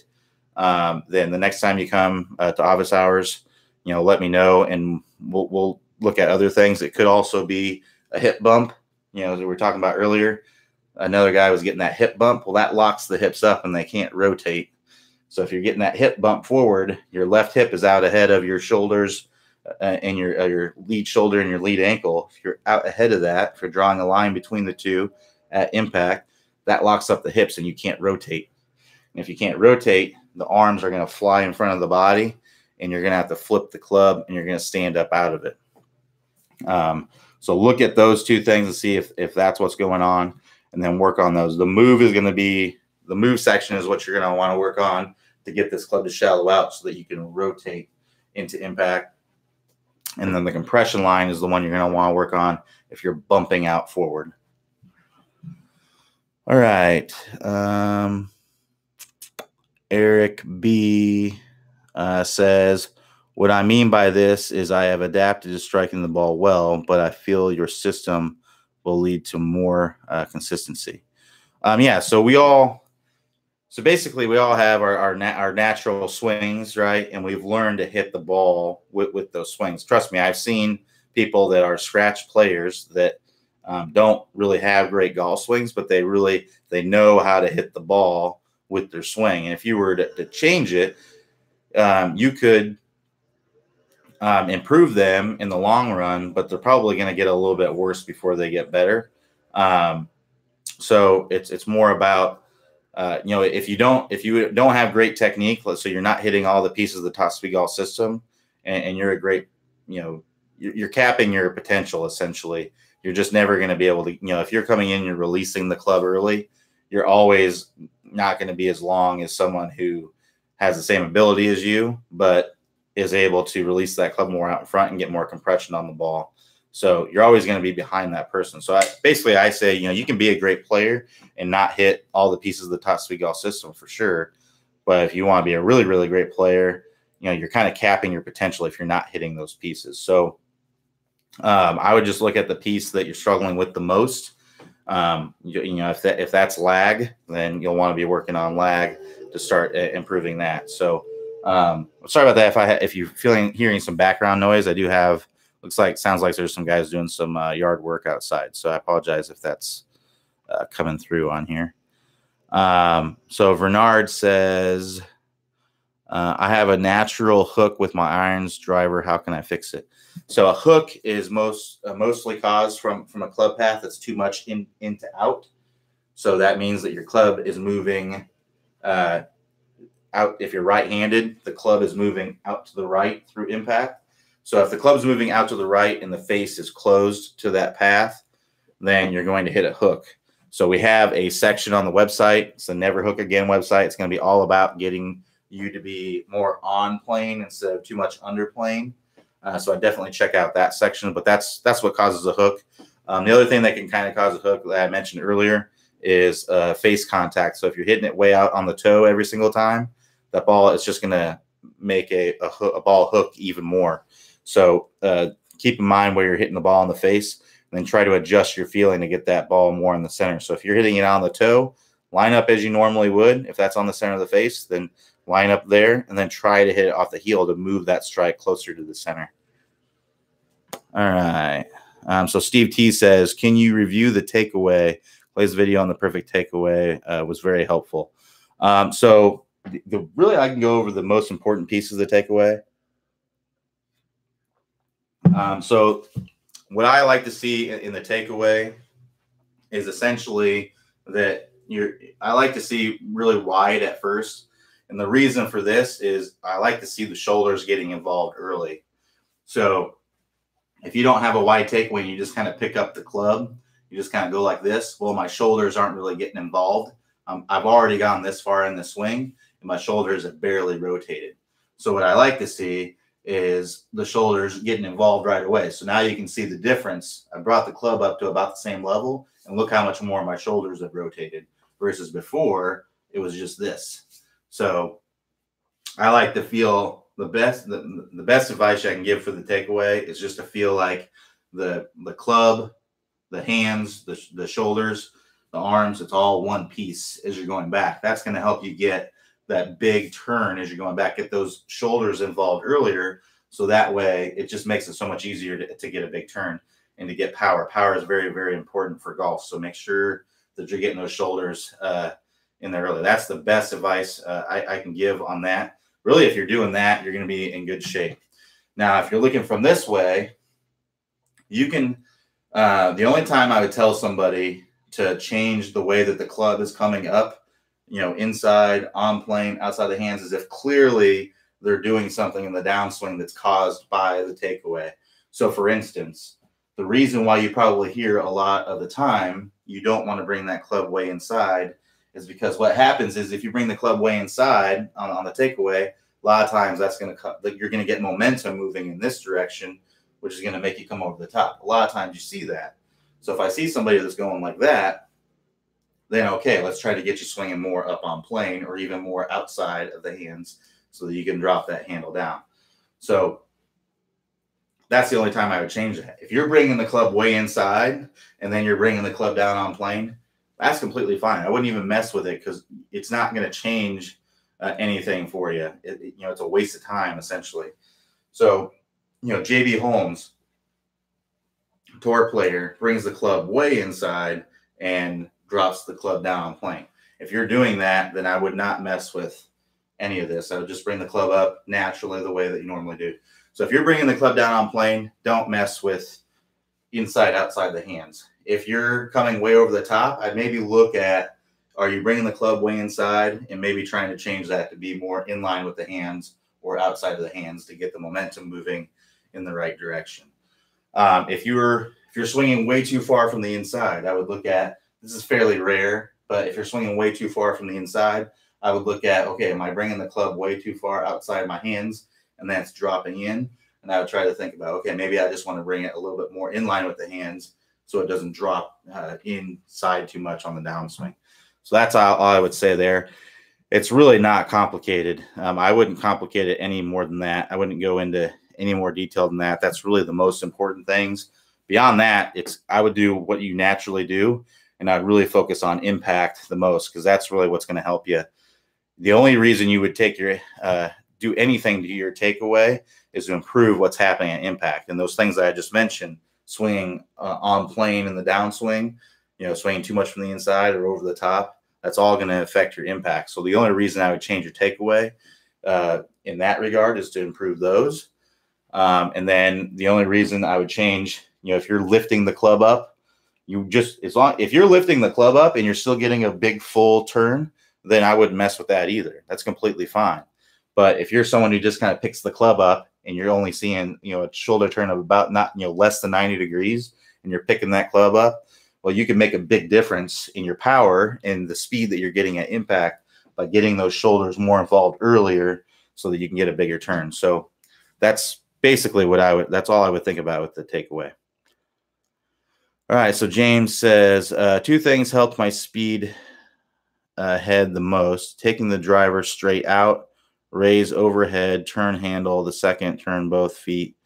then the next time you come to office hours, you know, let me know, and we'll look at other things. It could also be a hip bump, you know, as we were talking about earlier. Another guy was getting that hip bump. Well, that locks the hips up and they can't rotate. So if you're getting that hip bump forward, your left hip is out ahead of your shoulders and your lead shoulder and your lead ankle. If you're out ahead of that, if you're drawing a line between the two at impact, that locks up the hips and you can't rotate. And if you can't rotate, the arms are going to fly in front of the body and you're going to have to flip the club and you're going to stand up out of it. So look at those two things and see if that's what's going on, and then work on those. The move section is what you're going to want to work on to get this club to shallow out so that you can rotate into impact. And then the compression line is the one you're going to want to work on if you're bumping out forward. All right. Eric B says, what I mean by this is I have adapted to striking the ball well, but I feel your system will lead to more consistency. Yeah, so basically we all have our natural swings, right? And we've learned to hit the ball with those swings. Trust me, I've seen people that are scratch players that don't really have great golf swings, but they know how to hit the ball with their swing. And if you were to change it, you could improve them in the long run, but they're probably going to get a little bit worse before they get better. So it's more about, you know, if you don't have great technique, so you're not hitting all the pieces of the top speed golf system, and you're a great, you know, you're capping your potential essentially. You're just never going to be able to, you know, if you're coming in, you're releasing the club early, you're always not going to be as long as someone who has the same ability as you, but is able to release that club more out in front and get more compression on the ball. So you're always going to be behind that person. So I say, you know, you can be a great player and not hit all the pieces of the top speed golf system for sure. But if you want to be a really, really great player, you know, you're kind of capping your potential if you're not hitting those pieces. So I would just look at the piece that you're struggling with the most. You know, if that's lag, then you'll want to be working on lag to start improving that. So sorry about that. If you're hearing some background noise, I do have, sounds like there's some guys doing some yard work outside. So I apologize if that's coming through on here. So Bernard says, I have a natural hook with my irons driver. How can I fix it? So a hook is mostly caused from a club path that's too much into out. So that means that your club is moving out. If you're right-handed, the club is moving out to the right through impact. So if the club's moving out to the right and the face is closed to that path, then you're going to hit a hook. So we have a section on the website. It's the Never Hook Again website. It's going to be all about getting you to be more on plane instead of too much under plane. So I definitely check out that section, but that's what causes a hook. The other thing that can kind of cause a hook that I mentioned earlier is face contact. So if you're hitting it way out on the toe every single time, that ball is just going to make a ball hook even more. So keep in mind where you're hitting the ball in the face, and then try to adjust your feeling to get that ball more in the center. So if you're hitting it on the toe, line up as you normally would. If that's on the center of the face, then line up there, and then try to hit it off the heel to move that strike closer to the center. All right. So Steve T says, can you review the takeaway? Clay's video on the perfect takeaway was very helpful. So really, I can go over the most important pieces of the takeaway. So what I like to see in the takeaway is essentially that I like to see really wide at first. And the reason for this is I like to see the shoulders getting involved early. So if you don't have a wide takeaway and you just kind of pick up the club, you just kind of go like this, well, my shoulders aren't really getting involved. I've already gone this far in the swing and my shoulders have barely rotated. So what I like to see is the shoulders getting involved right away. So now you can see the difference. I brought the club up to about the same level, and look how much more my shoulders have rotated versus before it was just this. So I like to feel the best advice I can give for the takeaway is just to feel like the club, the hands, the shoulders, the arms, it's all one piece as you're going back. That's going to help you get that big turn as you're going back, get those shoulders involved earlier. So that way it just makes it so much easier to get a big turn and to get power. Power is very, very important for golf. So make sure that you're getting those shoulders in there early. That's the best advice I can give on that. Really, if you're doing that, you're going to be in good shape. Now, if you're looking from this way, you can, the only time I would tell somebody to change the way that the club is coming up, inside, on plane, outside the hands, is if clearly they're doing something in the downswing that's caused by the takeaway. So for instance, the reason why you probably hear a lot of the time you don't want to bring that club way inside is because what happens is if you bring the club way inside on the takeaway, a lot of times you're going to get momentum moving in this direction, which is going to make you come over the top. A lot of times you see that. So if I see somebody that's going like that, then okay, let's try to get you swinging more up on plane or even more outside of the hands so that you can drop that handle down. So that's the only time I would change that. If you're bringing the club way inside and then you're bringing the club down on plane, that's completely fine. I wouldn't even mess with it because it's not going to change anything for you. It's a waste of time essentially. So, JB Holmes, tour player, brings the club way inside and drops the club down on plane. If you're doing that, then I would not mess with any of this. I would just bring the club up naturally the way that you normally do. So if you're bringing the club down on plane, don't mess with inside, outside the hands. If you're coming way over the top, I'd maybe look at, are you bringing the club way inside and maybe trying to change that to be more in line with the hands or outside of the hands to get the momentum moving in the right direction. If you're swinging way too far from the inside, I would look at, this is fairly rare, but if you're swinging way too far from the inside, I would look at, okay, am I bringing the club way too far outside my hands and that's dropping in? And I would try to think about, okay, maybe I just want to bring it a little bit more in line with the hands so it doesn't drop inside too much on the downswing. So that's all I would say there. It's really not complicated. I wouldn't complicate it any more than that. I wouldn't go into any more detail than that. That's really the most important things. Beyond that, I would do what you naturally do, and I'd really focus on impact the most because that's really what's going to help you. The only reason you would take your do anything to your takeaway is to improve what's happening at impact. And those things that I just mentioned, swinging on plane in the downswing, swinging too much from the inside or over the top, that's all going to affect your impact. So the only reason I would change your takeaway in that regard is to improve those. And then the only reason I would change, if you're lifting the club up, if you're lifting the club up and you're still getting a big full turn, then I wouldn't mess with that either. That's completely fine. But if you're someone who just kind of picks the club up and you're only seeing, a shoulder turn of about less than 90 degrees and you're picking that club up, well, you can make a big difference in your power and the speed that you're getting at impact by getting those shoulders more involved earlier so that you can get a bigger turn. So that's basically that's all I would think about with the takeaway. All right. So James says, two things helped my speed head the most: taking the driver straight out, raise overhead, turn handle, the second, turn both feet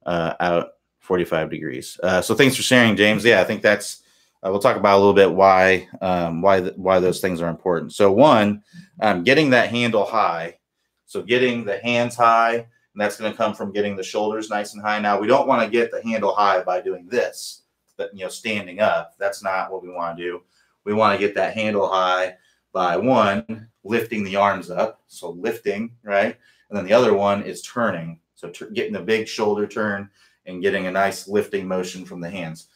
out 45 degrees. So thanks for sharing, James. Yeah, I think that's, we'll talk about a little bit why those things are important. So one, getting that handle high. So getting the hands high, and that's going to come from getting the shoulders nice and high. Now, we don't want to get the handle high by doing this, standing up. That's not what we want to do. We want to get that handle high by one, lifting the arms up. So lifting, right? And then the other one is turning. So getting a big shoulder turn and getting a nice lifting motion from the hands.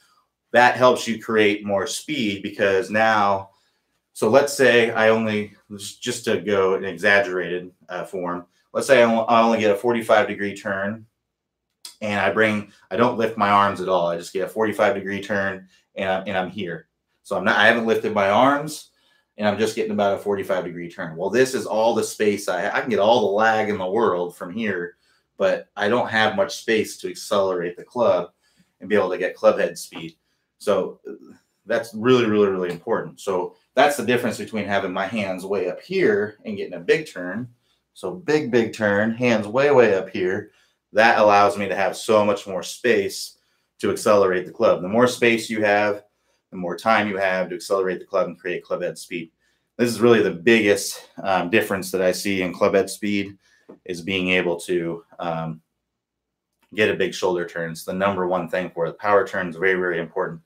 That helps you create more speed because now, so let's say I only, just to go in exaggerated form, let's say I only get a 45-degree turn and I don't lift my arms at all. I just get a 45-degree turn and I'm here. So I haven't lifted my arms and I'm just getting about a 45-degree turn. Well, this is all the space I can get all the lag in the world from here, but I don't have much space to accelerate the club and be able to get club head speed. So that's really, really, really important. So that's the difference between having my hands way up here and getting a big turn. So big turn, hands way, way up here. That allows me to have so much more space to accelerate the club. The more space you have, the more time you have to accelerate the club and create club head speed. This is really the biggest difference that I see in club head speed is being able to get a big shoulder turn. It's the number one thing for it. Power turn is very, very important.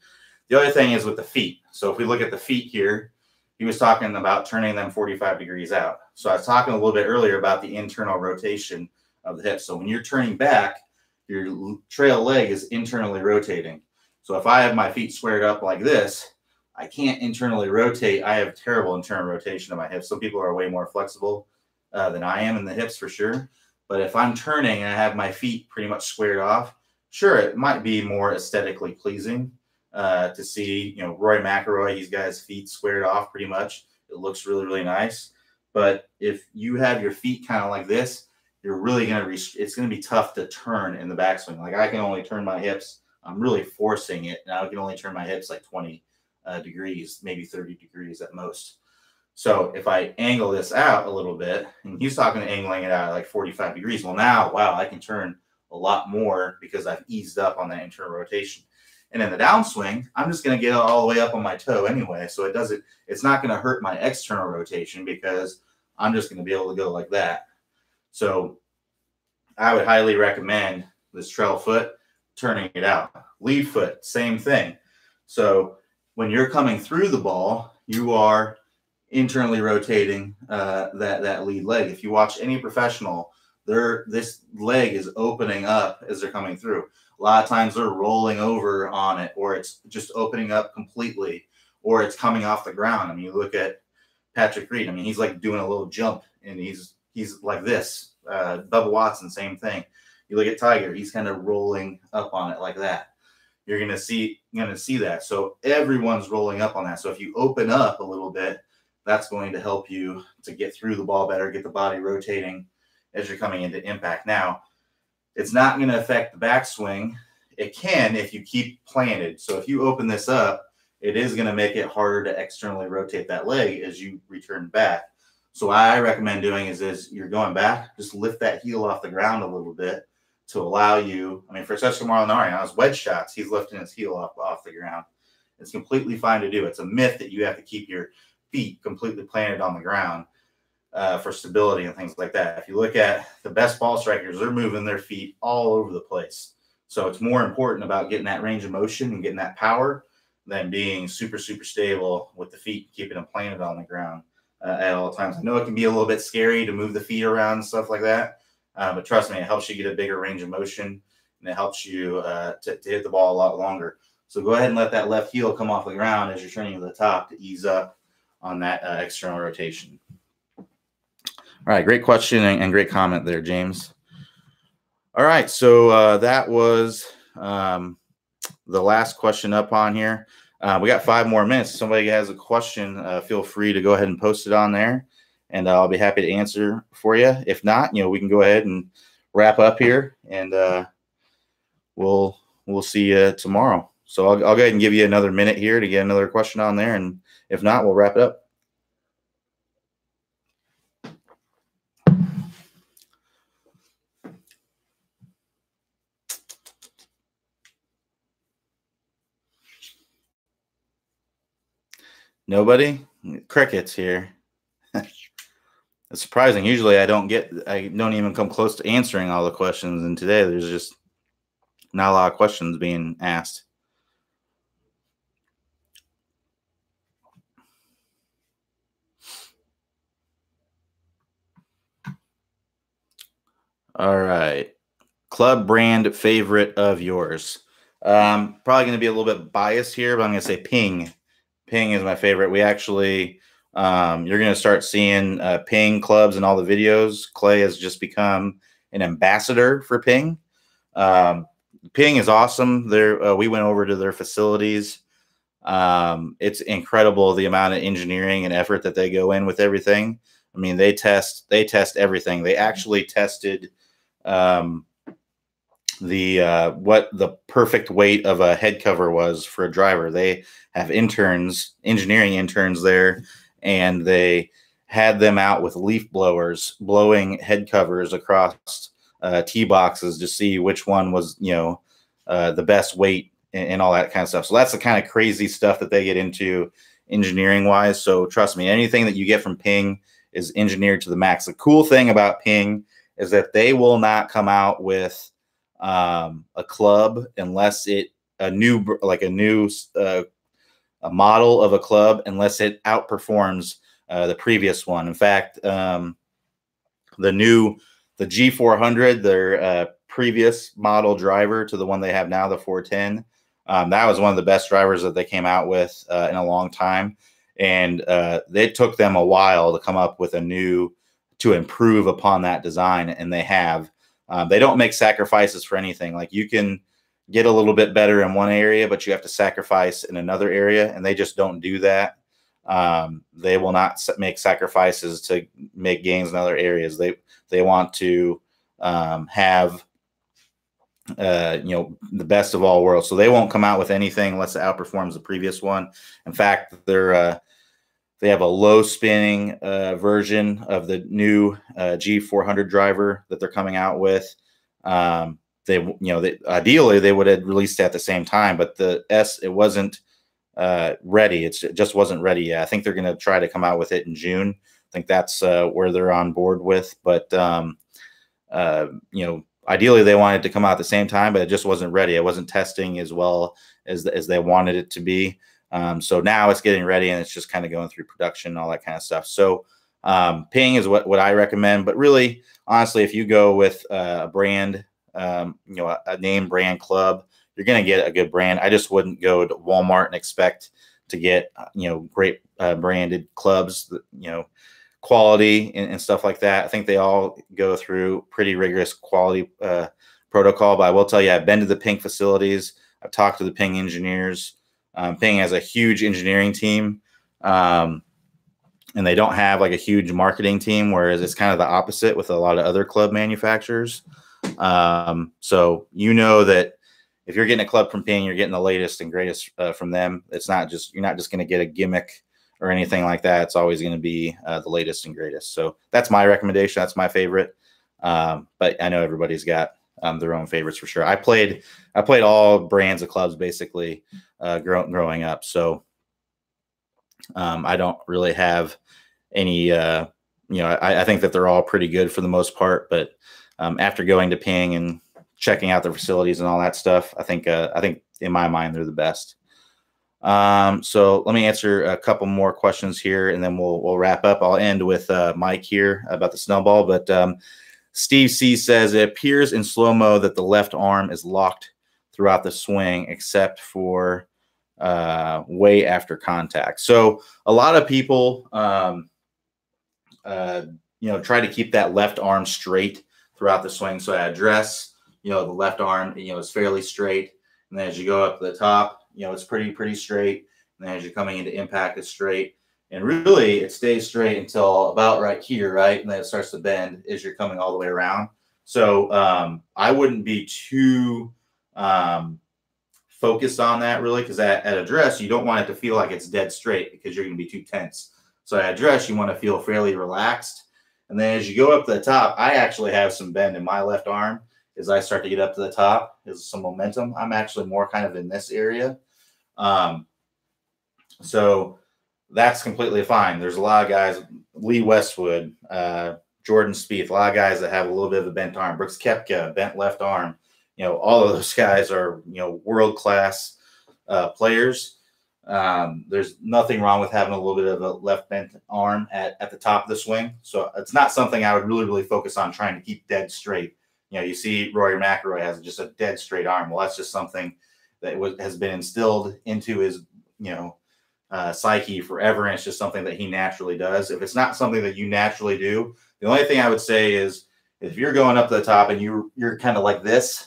The other thing is with the feet. So if we look at the feet here, he was talking about turning them 45 degrees out. So I was talking a little bit earlier about the internal rotation of the hips. So when you're turning back, your trail leg is internally rotating. So if I have my feet squared up like this, I can't internally rotate. I have terrible internal rotation of my hips. Some people are way more flexible than I am in the hips for sure. But if I'm turning and I have my feet pretty much squared off, sure, it might be more aesthetically pleasing to see, Roy McIlroy, he's got his feet squared off pretty much. It looks really, really nice. But if you have your feet kind of like this, you're really it's going to be tough to turn in the backswing. Like I can only turn my hips. I'm really forcing it. Now I can only turn my hips like 20 degrees, maybe 30 degrees at most. So if I angle this out a little bit, and he's talking to angling it out at like 45 degrees. Well, now, wow, I can turn a lot more because I've eased up on that internal rotation. And in the downswing, I'm just going to get all the way up on my toe anyway. So it's not going to hurt my external rotation because I'm just going to be able to go like that. So I would highly recommend this trail foot, turning it out. Lead foot, same thing. So when you're coming through the ball, you are internally rotating that lead leg. If you watch any professional, this leg is opening up as they're coming through. A lot of times they're rolling over on it, or it's just opening up completely, or it's coming off the ground. I mean, you look at Patrick Reed. I mean, he's like doing a little jump, and he's like this. Bubba Watson, same thing. You look at Tiger; he's kind of rolling up on it like that. You're gonna see that. So everyone's rolling up on that. So if you open up a little bit, that's going to help you to get through the ball better, get the body rotating as you're coming into impact. Now, it's not going to affect the backswing. It can if you keep planted. So if you open this up, it is going to make it harder to externally rotate that leg as you return back. So what I recommend doing is you're going back, just lift that heel off the ground a little bit to allow you. I mean, for Cesar Molinari, on his wedge shots, he's lifting his heel off the ground. It's completely fine to do. It's a myth that you have to keep your feet completely planted on the ground for stability and things like that. If you look at the best ball strikers, they're moving their feet all over the place. So it's more important about getting that range of motion and getting that power than being super, super stable with the feet, keeping them planted on the ground at all times. I know it can be a little bit scary to move the feet around and stuff like that, but trust me, it helps you get a bigger range of motion, and it helps you to hit the ball a lot longer. So go ahead and let that left heel come off the ground as you're turning to the top to ease up on that external rotation. All right, great question and great comment there, James. All right, so that was the last question up on here. We got 5 more minutes. If somebody has a question, feel free to go ahead and post it on there, and I'll be happy to answer for you. If not, we can go ahead and wrap up here, and we'll see you tomorrow. So I'll go ahead and give you another minute here to get another question on there, and if not, we'll wrap it up. Nobody? Crickets here. It's surprising. Usually I don't even come close to answering all the questions, and today there's just not a lot of questions being asked. All right. Club brand favorite of yours. Probably going to be a little bit biased here, but I'm going to say Ping. Ping is my favorite. We actually, you're going to start seeing Ping clubs in all the videos. Clay has just become an ambassador for Ping. Ping is awesome. We went over to their facilities. It's incredible the amount of engineering and effort that they go in with everything. I mean, they test everything. They actually tested what the perfect weight of a head cover was for a driver. They have engineering interns there, and they had them out with leaf blowers blowing head covers across tee boxes to see which one was the best weight and all that kind of stuff. So that's the kind of crazy stuff that they get into engineering wise. So trust me, anything that you get from Ping is engineered to the max. The cool thing about Ping is that they will not come out with a club unless a model of a club unless it outperforms the previous one. In fact, the G400, their previous model driver to the one they have now, the 410, that was one of the best drivers that they came out with in a long time. And it took them a while to come up with to improve upon that design, and they have. They don't make sacrifices for anything. Like, you can get a little bit better in one area, but you have to sacrifice in another area, and they just don't do that. They will not make sacrifices to make gains in other areas. They want to have the best of all worlds. So they won't come out with anything unless it outperforms the previous one. In fact, they have a low spinning version of the new G400 driver that they're coming out with. Ideally they would have released it at the same time, but it wasn't ready. It just wasn't ready yet. I think they're going to try to come out with it in June. I think that's where they're on board with. But ideally they wanted to come out at the same time, but it just wasn't ready. It wasn't testing as well as they wanted it to be. So now it's getting ready, and it's just kind of going through production and all that kind of stuff. So Ping is what I recommend. But really, honestly, if you go with a brand, a name brand club, you're going to get a good brand. I just wouldn't go to Walmart and expect to get great branded clubs, quality and stuff like that. I think they all go through pretty rigorous quality protocol. But I will tell you, I've been to the Ping facilities. I've talked to the Ping engineers. Ping has a huge engineering team, and they don't have like a huge marketing team, whereas it's kind of the opposite with a lot of other club manufacturers. So that if you're getting a club from Ping, you're getting the latest and greatest from them. You're not just going to get a gimmick or anything like that. It's always going to be the latest and greatest. So that's my recommendation. That's my favorite. But I know everybody's got their own favorites for sure. I played all brands of clubs basically growing up. So I don't really have any, I think that they're all pretty good for the most part, but after going to Ping and checking out the facilities and all that stuff, I think in my mind, they're the best. So let me answer a couple more questions here, and then we'll wrap up. I'll end with Mike here about the snowball, but Steve C says it appears in slow-mo that the left arm is locked throughout the swing, except for way after contact. So a lot of people, try to keep that left arm straight throughout the swing. So at address, the left arm, is fairly straight. And then as you go up to the top, it's pretty straight. And then as you're coming into impact, it's straight. And really, it stays straight until about right here, right? And then it starts to bend as you're coming all the way around. So I wouldn't be too focused on that, really, because at address, you don't want it to feel like it's dead straight because you're going to be too tense. So at address, you want to feel fairly relaxed. And then as you go up to the top, I actually have some bend in my left arm. As I start to get up to the top, there's some momentum. I'm actually more kind of in this area. So that's completely fine. There's a lot of guys, Lee Westwood, Jordan Spieth, a lot of guys that have a little bit of a bent arm. Brooks Koepka, bent left arm. All of those guys are, world-class players. There's nothing wrong with having a little bit of a left bent arm at the top of the swing. So it's not something I would really, really focus on trying to keep dead straight. you know, you see Rory McIlroy has just a dead straight arm. Well, that's just something that has been instilled into his, you know, psyche forever, and it's just something that he naturally does. If it's not something that you naturally do, the only thing I would say is if you're going up to the top and you're kind of like this,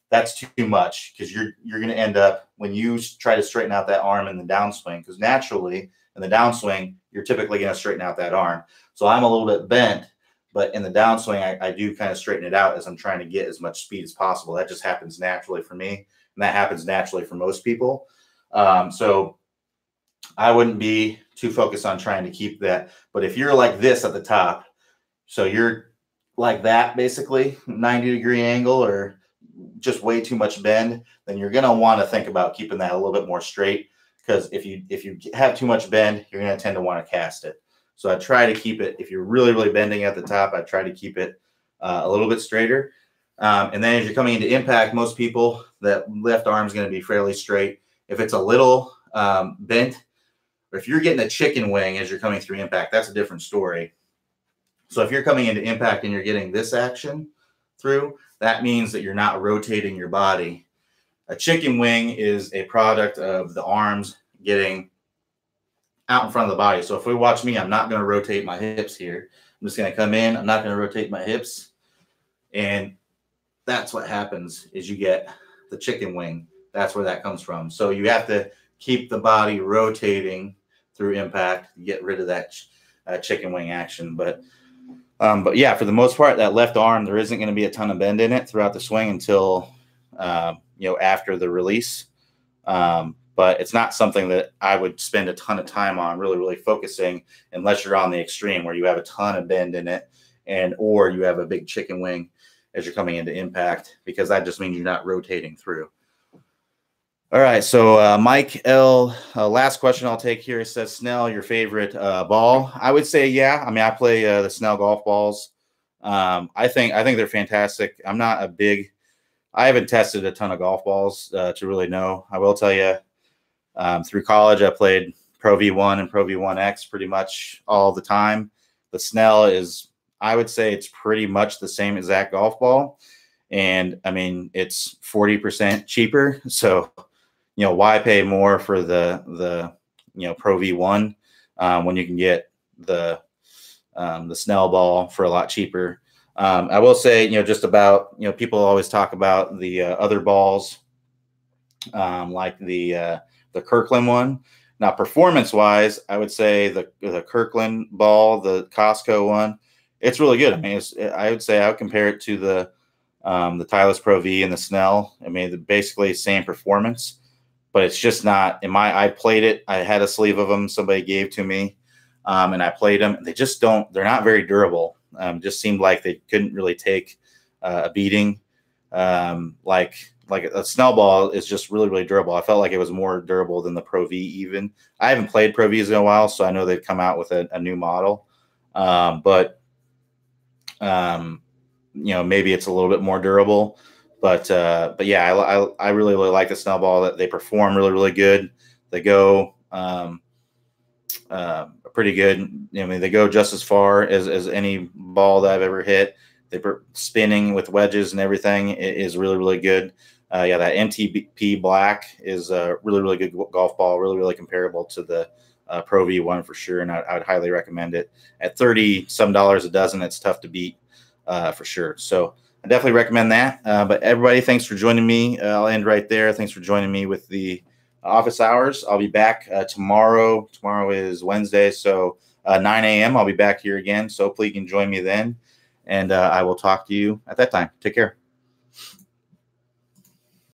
that's too much, because you're going to end up, when you try to straighten out that arm in the downswing, because naturally in the downswing you're typically going to straighten out that arm. So I'm a little bit bent, but in the downswing I do kind of straighten it out as I'm trying to get as much speed as possible. That just happens naturally for me, and that happens naturally for most people. So I wouldn't be too focused on trying to keep that. But if you're like this at the top, so you're like that, basically 90-degree angle or just way too much bend, then you're going to want to think about keeping that a little bit more straight, because if you have too much bend, you're going to tend to want to cast it. So I try to keep it, if you're really bending at the top, I try to keep it a little bit straighter. And then as you're coming into impact, most people, that left arm is going to be fairly straight. If it's a little bent, or if you're getting a chicken wing as you're coming through impact, that's a different story. So if you're coming into impact and you're getting this action through, that means that you're not rotating your body. A chicken wing is a product of the arms getting out in front of the body. So if we watch me, I'm not going to rotate my hips here. I'm just going to come in. I'm not going to rotate my hips. And that's what happens, is you get the chicken wing. That's where that comes from. So you have to keep the body rotating through impact to get rid of that chicken wing action. But yeah, for the most part, that left arm, there isn't going to be a ton of bend in it throughout the swing until, you know, after the release. But it's not something that I would spend a ton of time on really focusing, unless you're on the extreme where you have a ton of bend in it, or you have a big chicken wing as you're coming into impact, because that just means you're not rotating through. All right, so Mike L, last question I'll take here. It says, Snell, your favorite ball? I would say, yeah. I mean, I play the Snell golf balls. I think they're fantastic. I'm not a big, I haven't tested a ton of golf balls to really know. I will tell you, through college, I played Pro V1 and Pro V1X pretty much all the time. The Snell is, I would say, it's pretty much the same exact golf ball. And I mean, it's 40% cheaper. So, you know, why pay more for the you know, Pro V1 when you can get the Snell ball for a lot cheaper. I will say, you know, just about, you know, people always talk about the other balls, like the Kirkland one. Now, performance-wise, I would say the Kirkland ball, the Costco one, it's really good. I mean, I would say I would compare it to the Titleist Pro V and the Snell. I mean, they're basically same performance, but it's just not, I played it. I had a sleeve of them somebody gave to me, and I played them. They just don't, they're not very durable. Just seemed like they couldn't really take a beating. Like a Snell ball is just really durable. I felt like it was more durable than the Pro V even. I haven't played Pro Vs in a while, so I know they've come out with a new model. But you know, maybe it's a little bit more durable. But yeah, I really like the Snell ball. That they perform really good. They go pretty good. I mean, they go just as far as any ball that I've ever hit. They're spinning with wedges and everything. It is really good. Yeah, that MTP Black is a really good golf ball. Really comparable to the Pro V1 for sure, and I would highly recommend it. At $30 some a dozen, it's tough to beat for sure. So I definitely recommend that. But everybody, thanks for joining me. I'll end right there. Thanks for joining me with the office hours. I'll be back tomorrow. Tomorrow is Wednesday, so 9 a.m. I'll be back here again. So hopefully you can join me then, and I will talk to you at that time. Take care.